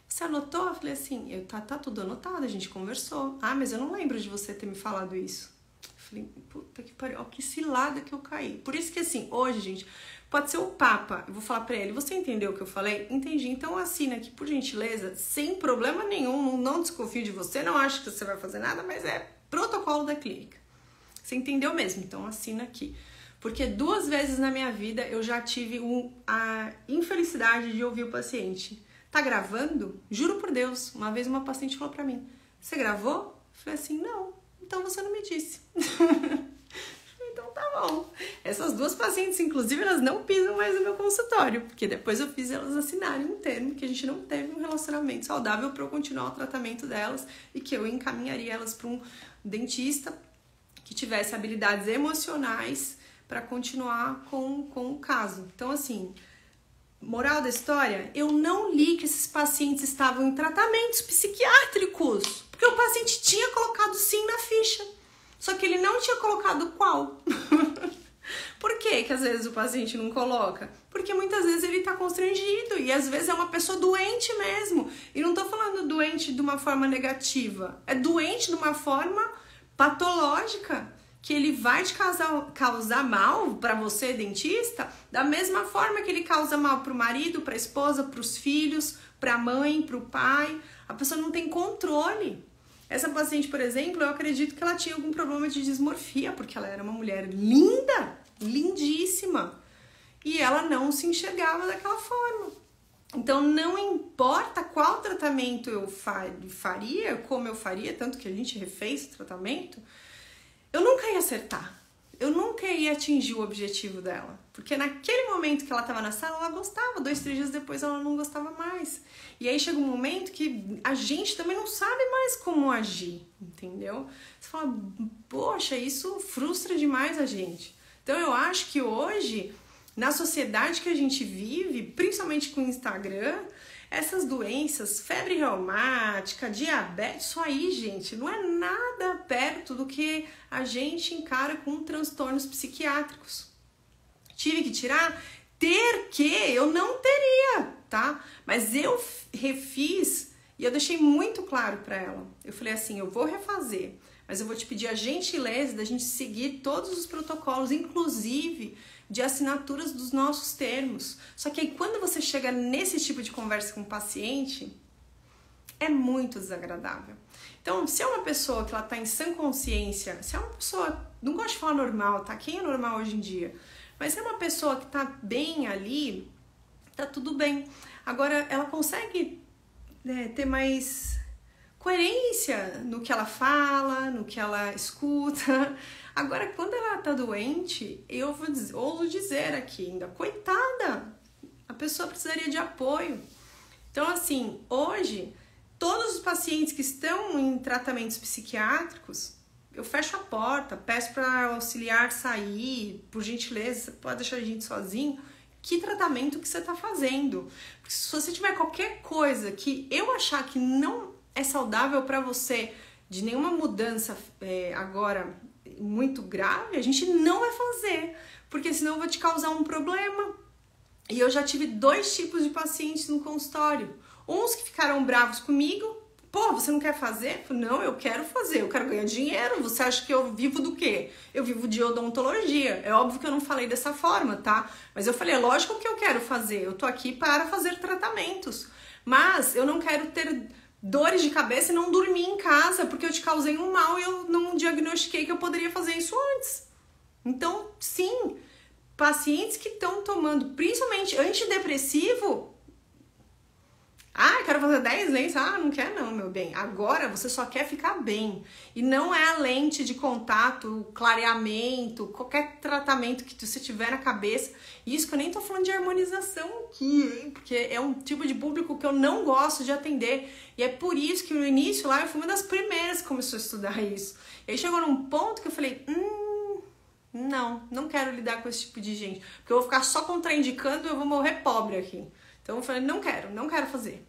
Você anotou? Eu falei assim, tá tudo anotado, a gente conversou. Mas eu não lembro de você ter me falado isso. Eu falei, puta que pariu, ó, que cilada que eu caí. Por isso que assim, hoje, gente, pode ser o Papa. Eu vou falar pra ele, você entendeu o que eu falei? Entendi, então assina aqui, por gentileza, sem problema nenhum, não desconfio de você, não acho que você vai fazer nada, mas é protocolo da clínica. Você entendeu mesmo? Então assina aqui. Porque 2 vezes na minha vida eu já tive a infelicidade de ouvir o paciente. Tá gravando? Juro por Deus. Uma vez uma paciente falou pra mim, você gravou? Eu falei assim, não. Então você não me disse. Então tá bom. Essas 2 pacientes, inclusive, elas não pisam mais no meu consultório. Porque depois eu fiz elas assinarem um termo que a gente não teve um relacionamento saudável para eu continuar o tratamento delas e que eu encaminharia elas para um dentista que tivesse habilidades emocionais para continuar com o caso. Então, assim, moral da história, eu não li que esses pacientes estavam em tratamentos psiquiátricos, porque o paciente tinha colocado sim na ficha, só que ele não tinha colocado qual. Por que às vezes o paciente não coloca? Porque muitas vezes ele tá constrangido e às vezes é uma pessoa doente mesmo. E não tô falando doente de uma forma negativa, é doente de uma forma patológica, que ele vai te causar mal para você, dentista, da mesma forma que ele causa mal para o marido, para a esposa, para os filhos, para a mãe, para o pai. A pessoa não tem controle. Essa paciente, por exemplo, eu acredito que ela tinha algum problema de dismorfia, porque ela era uma mulher linda, lindíssima, e ela não se enxergava daquela forma. Então, não importa qual tratamento eu faria, como eu faria, tanto que a gente refez o tratamento, eu nunca ia acertar, eu nunca ia atingir o objetivo dela, porque naquele momento que ela estava na sala, ela gostava, 2, 3 dias depois ela não gostava mais. E aí chega um momento que a gente também não sabe mais como agir, entendeu? Você fala, poxa, isso frustra demais a gente. Então eu acho que hoje na sociedade que a gente vive, principalmente com o Instagram, essas doenças, febre reumática, diabetes, isso aí, gente, não é nada perto do que a gente encara com transtornos psiquiátricos. Tive que tirar? Eu não teria, tá? Mas eu refiz e eu deixei muito claro para ela. Eu falei assim, eu vou refazer, mas eu vou te pedir a gentileza da gente seguir todos os protocolos, inclusive de assinaturas dos nossos termos. Só que aí quando você chega nesse tipo de conversa com o paciente, é muito desagradável. Então, se é uma pessoa que ela tá em sã consciência, se é uma pessoa, não gosto de falar normal, tá? Quem é normal hoje em dia? Mas se é uma pessoa que tá bem ali, tá tudo bem. Agora, ela consegue, né, ter mais coerência no que ela fala, no que ela escuta. Agora, quando ela tá doente, eu ouso dizer aqui ainda, coitada, a pessoa precisaria de apoio. Então, assim, hoje, todos os pacientes que estão em tratamentos psiquiátricos, eu fecho a porta, peço para o auxiliar sair, por gentileza, você pode deixar a gente sozinho. Que tratamento que você está fazendo? Porque se você tiver qualquer coisa que eu achar que não é saudável para você, de nenhuma mudança agora muito grave, a gente não vai fazer, porque senão eu vou te causar um problema. E eu já tive 2 tipos de pacientes no consultório. Uns que ficaram bravos comigo. Pô, você não quer fazer? Não, eu quero fazer, eu quero ganhar dinheiro. Você acha que eu vivo do quê? Eu vivo de odontologia. É óbvio que eu não falei dessa forma, tá? Mas eu falei, é lógico que eu quero fazer. Eu tô aqui para fazer tratamentos. Mas eu não quero ter dores de cabeça e não dormir em casa porque eu te causei um mal e eu não diagnostiquei que eu poderia fazer isso antes. Então, sim, pacientes que estão tomando, principalmente antidepressivo, quero fazer 10 lentes. Não quer não, meu bem. Agora você só quer ficar bem. E não é a lente de contato, clareamento, qualquer tratamento que você tiver na cabeça. Isso que eu nem tô falando de harmonização aqui, hein? Porque é um tipo de público que eu não gosto de atender. E é por isso que no início lá eu fui uma das primeiras que começou a estudar isso. E aí chegou num ponto que eu falei, não quero lidar com esse tipo de gente. Porque eu vou ficar só contraindicando e eu vou morrer pobre aqui. Então eu falei, não quero fazer.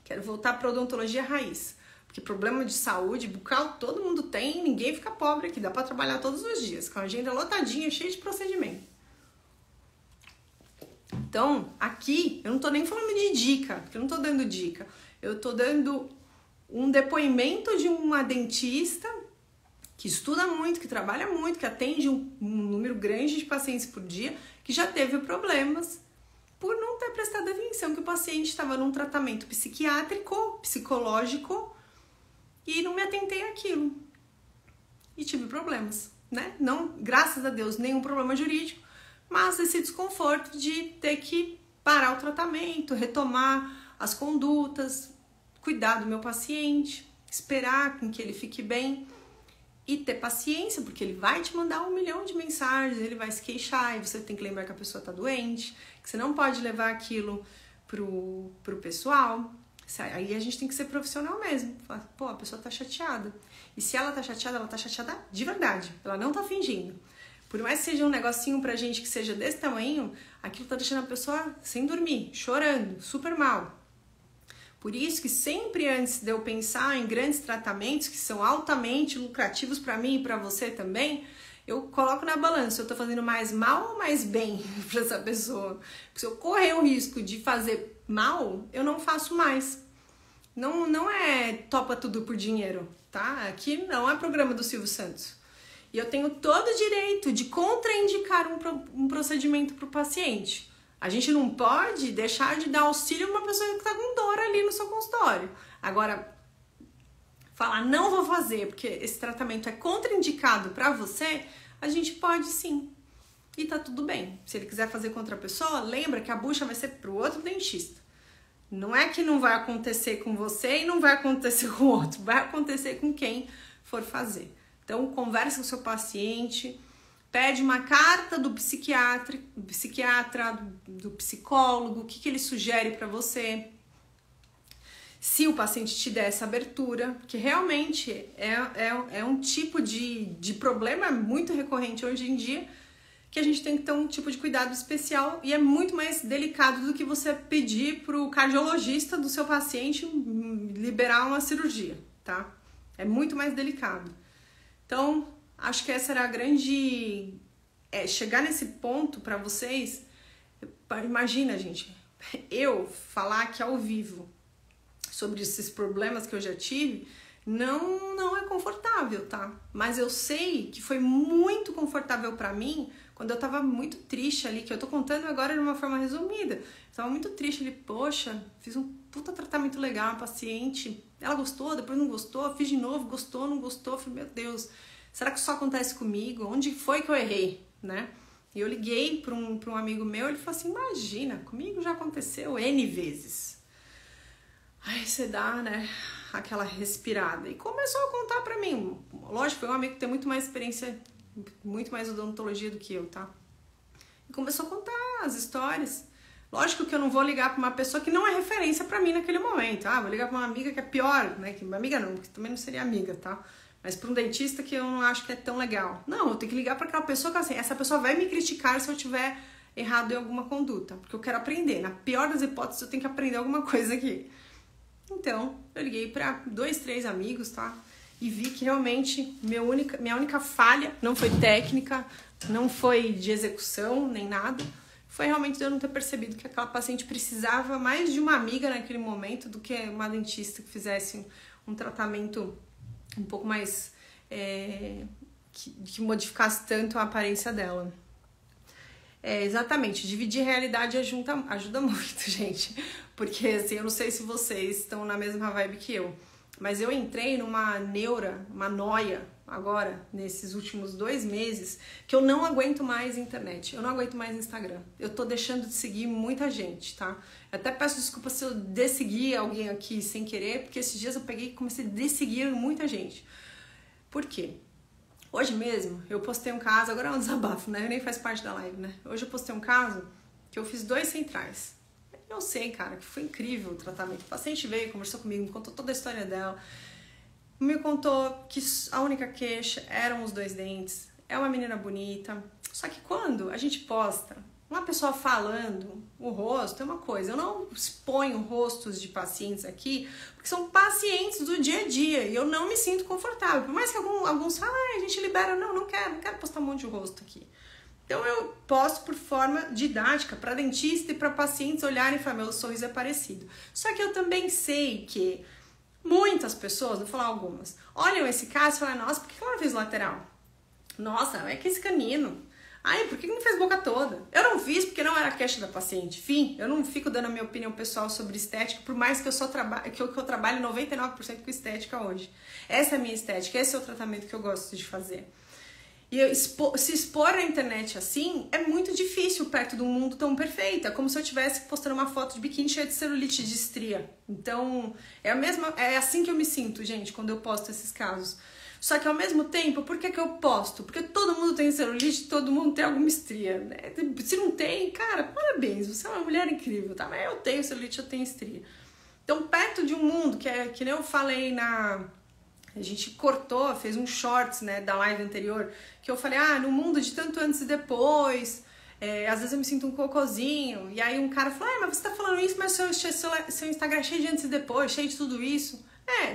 Quero voltar para odontologia raiz. Porque problema de saúde bucal todo mundo tem, ninguém fica pobre aqui. Dá para trabalhar todos os dias, com a agenda lotadinha, cheia de procedimento. Então, aqui, eu não tô nem falando de dica, porque eu não tô dando dica. Eu tô dando um depoimento de uma dentista que estuda muito, que trabalha muito, que atende um número grande de pacientes por dia, que já teve problemas por não ter prestado atenção que o paciente estava num tratamento psiquiátrico, psicológico, e não me atentei àquilo. E tive problemas, né? Não, graças a Deus, nenhum problema jurídico, mas esse desconforto de ter que parar o tratamento, retomar as condutas, cuidar do meu paciente, esperar com que ele fique bem e ter paciência, porque ele vai te mandar 1 milhão de mensagens, ele vai se queixar e você tem que lembrar que a pessoa tá doente, que você não pode levar aquilo pro pessoal. Aí a gente tem que ser profissional mesmo. Pô, a pessoa tá chateada. E se ela tá chateada de verdade. Ela não tá fingindo. Por mais que seja um negocinho pra gente que seja desse tamanho, aquilo tá deixando a pessoa sem dormir, chorando, super mal. Por isso que sempre antes de eu pensar em grandes tratamentos que são altamente lucrativos para mim e para você também, eu coloco na balança, eu tô fazendo mais mal ou mais bem para essa pessoa? Porque se eu correr o risco de fazer mal, eu não faço mais. Não é topa tudo por dinheiro, tá? Aqui não é programa do Silvio Santos. E eu tenho todo o direito de contraindicar um procedimento para o paciente. A gente não pode deixar de dar auxílio a uma pessoa que está com dor ali no seu consultório. Agora, falar não vou fazer porque esse tratamento é contraindicado para você, a gente pode sim. E tá tudo bem. Se ele quiser fazer com outra pessoa, lembra que a bucha vai ser pro outro dentista. Não é que não vai acontecer com você e não vai acontecer com o outro. Vai acontecer com quem for fazer. Então, conversa com o seu paciente. Pede uma carta do psiquiatra, do psicólogo, o que ele sugere para você. Se o paciente te der essa abertura, porque realmente é um tipo de problema muito recorrente hoje em dia, que a gente tem que ter um tipo de cuidado especial e é muito mais delicado do que você pedir pro cardiologista do seu paciente liberar uma cirurgia, tá? É muito mais delicado. Então, acho que essa era a grande... chegar nesse ponto para vocês, imagina, gente, eu falar aqui ao vivo sobre esses problemas que eu já tive, não é confortável, tá? Mas eu sei que foi muito confortável pra mim quando eu tava muito triste ali, que eu tô contando agora de uma forma resumida. Eu tava muito triste ali, poxa, fiz um puta tratamento legal, uma paciente, ela gostou, depois não gostou, fiz de novo, gostou, não gostou, falei, meu Deus, será que isso só acontece comigo? Onde foi que eu errei, né? E eu liguei pra um amigo meu, ele falou assim, imagina, comigo já aconteceu N vezes. Aí você dá, né, aquela respirada. E começou a contar pra mim. Lógico, foi um amigo que tem muito mais experiência, muito mais odontologia do que eu, tá? E começou a contar as histórias. Lógico que eu não vou ligar pra uma pessoa que não é referência pra mim naquele momento. Ah, vou ligar pra uma amiga que é pior, né? Que uma amiga não, que também não seria amiga, tá? Mas pra um dentista que eu não acho que é tão legal. Não, eu tenho que ligar pra aquela pessoa que assim, essa pessoa vai me criticar se eu tiver errado em alguma conduta. Porque eu quero aprender. Na pior das hipóteses, eu tenho que aprender alguma coisa aqui. Então, eu liguei para 2, 3 amigos, tá? E vi que realmente minha única falha não foi técnica, não foi de execução, nem nada. Foi realmente de eu não ter percebido que aquela paciente precisava mais de uma amiga naquele momento do que uma dentista que fizesse um tratamento um pouco mais... que modificasse tanto a aparência dela. Exatamente, dividir realidade ajuda muito, gente. Porque, assim, eu não sei se vocês estão na mesma vibe que eu, mas eu entrei numa uma noia agora, nesses últimos 2 meses, que eu não aguento mais internet, eu não aguento mais Instagram. Eu tô deixando de seguir muita gente, tá? Eu até peço desculpa se eu dessegui alguém aqui sem querer, porque esses dias eu peguei e comecei a desseguir muita gente. Por quê? Hoje mesmo, eu postei um caso, agora é um desabafo, né? Nem faz parte da live, né? Hoje eu postei um caso que eu fiz 2 centrais. Eu sei, cara, que foi incrível o tratamento. O paciente veio, conversou comigo, me contou toda a história dela. Me contou que a única queixa eram os 2 dentes. É uma menina bonita. Só que quando a gente posta uma pessoa falando o rosto, é uma coisa. Eu não exponho rostos de pacientes aqui, porque são pacientes do dia a dia. E eu não me sinto confortável. Por mais que alguns falem, a gente libera. Não quero postar um monte de rosto aqui. Então eu posto por forma didática para dentista e para pacientes olharem e falar, meu sorriso é parecido. Só que eu também sei que muitas pessoas, vou falar algumas, olham esse caso e falam, nossa, por que ela não fez lateral? Nossa, é que esse canino. Ai, por que não fez boca toda? Eu não fiz porque não era queixa da paciente. Enfim, eu não fico dando a minha opinião pessoal sobre estética, por mais que eu trabalhe 99% com estética hoje. Essa é a minha estética, esse é o tratamento que eu gosto de fazer. E se expor na internet assim é muito difícil perto de um mundo tão perfeito. É como se eu estivesse postando uma foto de biquíni cheia de celulite de estria. Então, é assim que eu me sinto, gente, quando eu posto esses casos. Só que ao mesmo tempo, por que eu posto? Porque todo mundo tem celulite, todo mundo tem alguma estria, né? Se não tem, cara, parabéns, você é uma mulher incrível, tá? Mas eu tenho celulite, eu tenho estria. Então, perto de um mundo que nem eu falei a gente cortou, fez um shorts, né, da live anterior, que eu falei, no mundo de tanto antes e depois, às vezes eu me sinto um cocôzinho, e aí um cara falou, mas você tá falando isso, mas seu Instagram é cheio de antes e depois, cheio de tudo isso.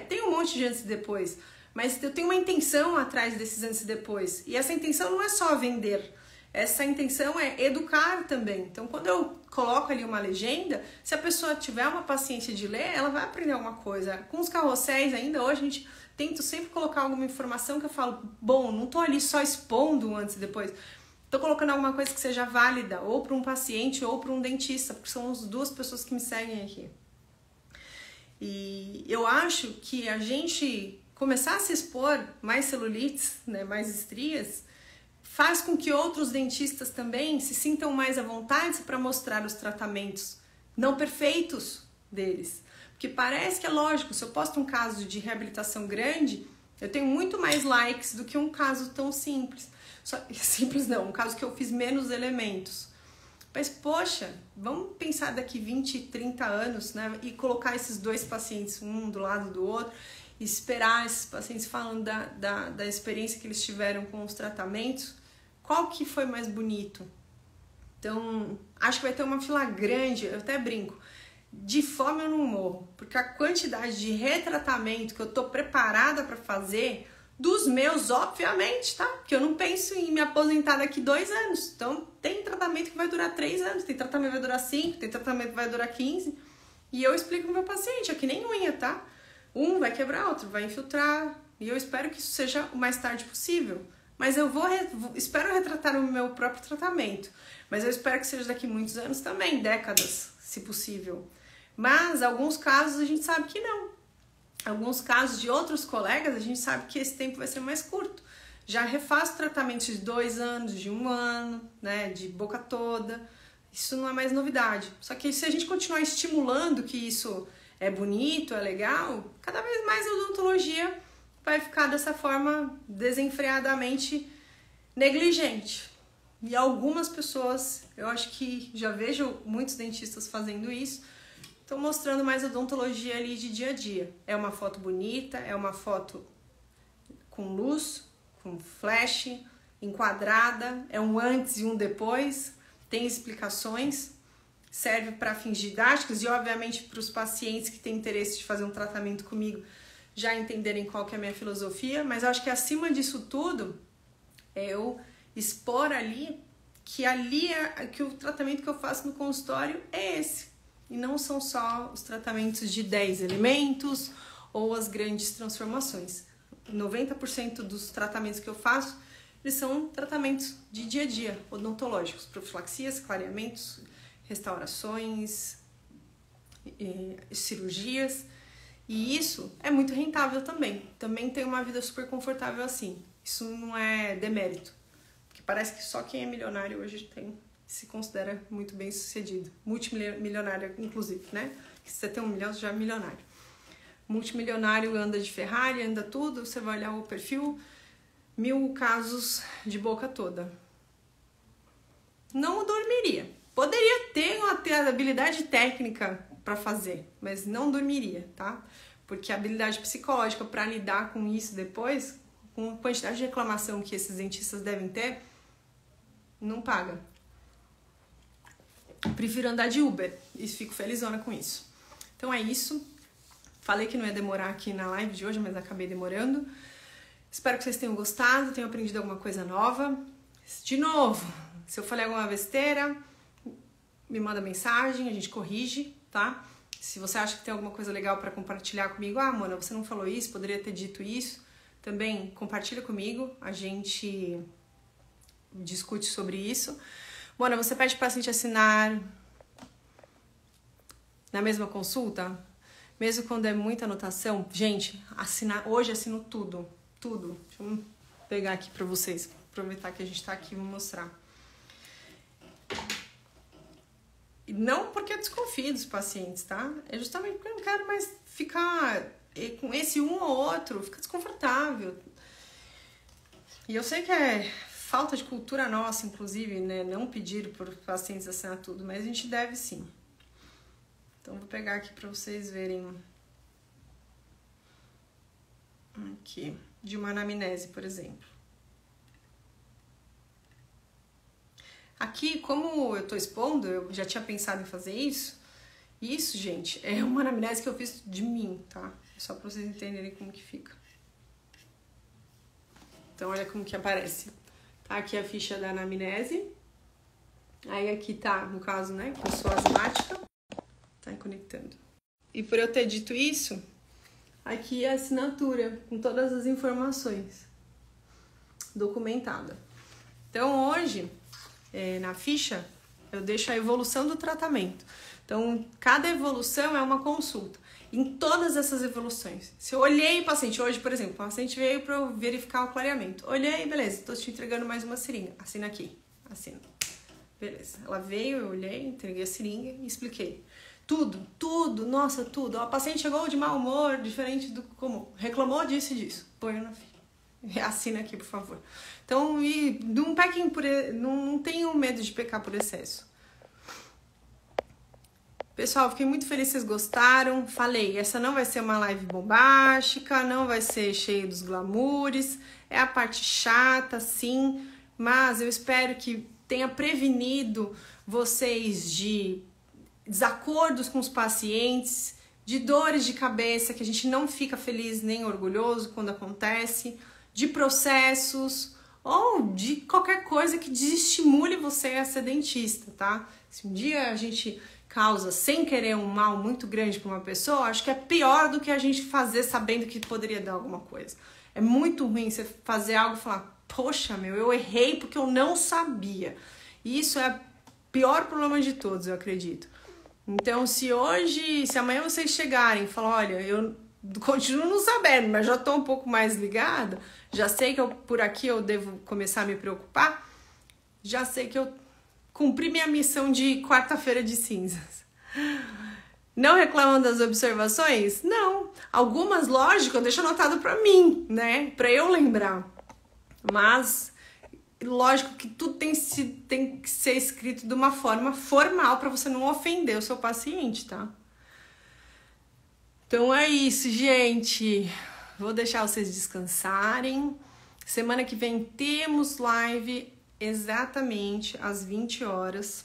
Tem um monte de antes e depois, mas eu tenho uma intenção atrás desses antes e depois, e essa intenção não é só vender, essa intenção é educar também. Então, quando eu coloco ali uma legenda, se a pessoa tiver uma paciência de ler, ela vai aprender alguma coisa. Com os carrosséis ainda, hoje a gente tento sempre colocar alguma informação que eu falo, bom, não tô ali só expondo antes e depois, tô colocando alguma coisa que seja válida, ou para um paciente ou para um dentista, porque são as 2 pessoas que me seguem aqui. E eu acho que a gente começar a se expor mais celulites, né, mais estrias, faz com que outros dentistas também se sintam mais à vontade para mostrar os tratamentos não perfeitos deles. Porque parece que é lógico, se eu posto um caso de reabilitação grande, eu tenho muito mais likes do que um caso tão simples. Simples não, um caso que eu fiz menos elementos. Mas, poxa, vamos pensar daqui 20, 30 anos, né? E colocar esses 2 pacientes, um do lado do outro, e esperar esses pacientes falando da experiência que eles tiveram com os tratamentos. Qual que foi mais bonito? Então, acho que vai ter uma fila grande, eu até brinco. De fome eu não morro, porque a quantidade de retratamento que eu tô preparada para fazer, dos meus, obviamente, tá? Porque eu não penso em me aposentar daqui 2 anos. Então, tem tratamento que vai durar 3 anos, tem tratamento que vai durar 5, tem tratamento que vai durar 15. E eu explico pro meu paciente, é que nem unha, tá? Um vai quebrar, outro vai infiltrar. E eu espero que isso seja o mais tarde possível. Mas eu espero retratar o meu próprio tratamento. Mas eu espero que seja daqui muitos anos também, décadas, se possível. Mas, alguns casos, a gente sabe que não. Alguns casos de outros colegas, a gente sabe que esse tempo vai ser mais curto. Já refaço tratamentos de 2 anos, de 1 ano, né, de boca toda. Isso não é mais novidade. Só que se a gente continuar estimulando que isso é bonito, é legal, cada vez mais a odontologia vai ficar dessa forma desenfreadamente negligente. E algumas pessoas, eu acho que já vejo muitos dentistas fazendo isso, estão mostrando mais odontologia ali de dia a dia. É uma foto bonita, é uma foto com luz, com flash, enquadrada, é um antes e um depois, tem explicações, serve para fins didáticos e obviamente para os pacientes que têm interesse de fazer um tratamento comigo já entenderem qual que é a minha filosofia, mas eu acho que acima disso tudo é eu expor que o tratamento que eu faço no consultório é esse. E não são só os tratamentos de 10 elementos ou as grandes transformações. 90% dos tratamentos que eu faço, eles são tratamentos de dia a dia, odontológicos, profilaxias, clareamentos, restaurações, cirurgias. E isso é muito rentável também. Também tem uma vida super confortável assim. Isso não é demérito. Porque parece que só quem é milionário hoje se considera muito bem sucedido. Multimilionário, inclusive, né? Que se você tem 1 milhão, você já é milionário. Multimilionário anda de Ferrari, anda tudo. Você vai olhar o perfil, 1000 casos de boca toda. Não dormiria. Poderia ter a habilidade técnica para fazer, mas não dormiria, tá? Porque a habilidade psicológica para lidar com isso depois, com a quantidade de reclamação que esses dentistas devem ter, não paga. Prefiro andar de Uber e fico felizona com isso. Então é isso. Falei que não ia demorar aqui na live de hoje, mas acabei demorando. Espero que vocês tenham gostado, tenham aprendido alguma coisa nova. De novo, se eu falei alguma besteira, me manda mensagem, a gente corrige, tá? Se você acha que tem alguma coisa legal para compartilhar comigo, Mona, você não falou isso, poderia ter dito isso, também compartilha comigo, a gente discute sobre isso. Mona, você pede para o paciente assinar na mesma consulta? Mesmo quando é muita anotação? Gente, hoje assino tudo. Deixa eu pegar aqui para vocês, aproveitar que a gente tá aqui e vou mostrar. E não porque eu desconfio dos pacientes, tá? É justamente porque eu não quero mais ficar com esse um ou outro, fica desconfortável. E eu sei que é falta de cultura nossa, inclusive, né? Não pedir por pacientes assinar tudo, mas a gente deve sim. Então, vou pegar aqui para vocês verem. Aqui, de uma anamnese, por exemplo. Aqui, como eu tô expondo, eu já tinha pensado em fazer isso. Isso, gente, é uma anamnese que eu fiz de mim, tá? Só pra vocês entenderem como que fica. Então, olha como que aparece. Tá aqui a ficha da anamnese. Aí aqui tá, no caso, né, que eu sou asmática. Tá conectando. E por eu ter dito isso, aqui é a assinatura com todas as informações documentada. Então, hoje, na ficha, eu deixo a evolução do tratamento. Então, cada evolução é uma consulta. Em todas essas evoluções. Se eu olhei o paciente hoje, por exemplo, o paciente veio para eu verificar o clareamento. Olhei, beleza, estou te entregando mais uma seringa. Assina aqui, assina. Beleza. Ela veio, eu olhei, entreguei a seringa e expliquei. Tudo, nossa, tudo. O paciente chegou de mau humor, diferente do comum. Reclamou disso e disso. Põe na ficha. Assina aqui, por favor. Então, não pequem não tenham medo de pecar por excesso. Pessoal, fiquei muito feliz que vocês gostaram. Falei, essa não vai ser uma live bombástica, não vai ser cheia dos glamoures. É a parte chata, sim, mas eu espero que tenha prevenido vocês de desacordos com os pacientes, de dores de cabeça que a gente não fica feliz nem orgulhoso quando acontece, de processos ou de qualquer coisa que desestimule você a ser dentista, tá? Se um dia a gente causa sem querer um mal muito grande para uma pessoa, acho que é pior do que a gente fazer sabendo que poderia dar alguma coisa. É muito ruim você fazer algo e falar, poxa, eu errei porque eu não sabia. E isso é o pior problema de todos, eu acredito. Então, se amanhã vocês chegarem e falar, olha, eu continuo não sabendo, mas já tô um pouco mais ligada, já sei que por aqui eu devo começar a me preocupar, já sei que eu cumpri minha missão de quarta-feira de cinzas. Não reclamam das observações? Não. Algumas, lógico, eu deixo anotado pra mim, né? Pra eu lembrar. Mas, lógico que tudo tem que ser escrito de uma forma formal pra você não ofender o seu paciente, tá? Então é isso, gente. Vou deixar vocês descansarem. Semana que vem temos live exatamente às 20 horas,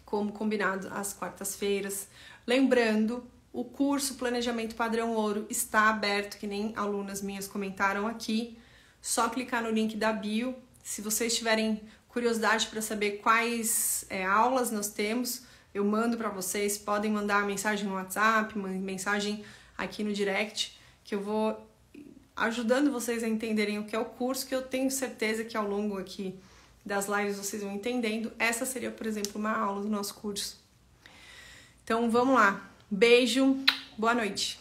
como combinado às quartas-feiras. Lembrando, o curso Planejamento Padrão Ouro está aberto, que nem alunas minhas comentaram aqui. Só clicar no link da bio. Se vocês tiverem curiosidade para saber quais aulas nós temos, eu mando para vocês. Podem mandar mensagem no WhatsApp, mensagem aqui no direct, que eu vou ajudando vocês a entenderem o que é o curso, que eu tenho certeza que ao longo aqui das lives vocês vão entendendo. Essa seria, por exemplo, uma aula do nosso curso. Então, vamos lá. Beijo, boa noite.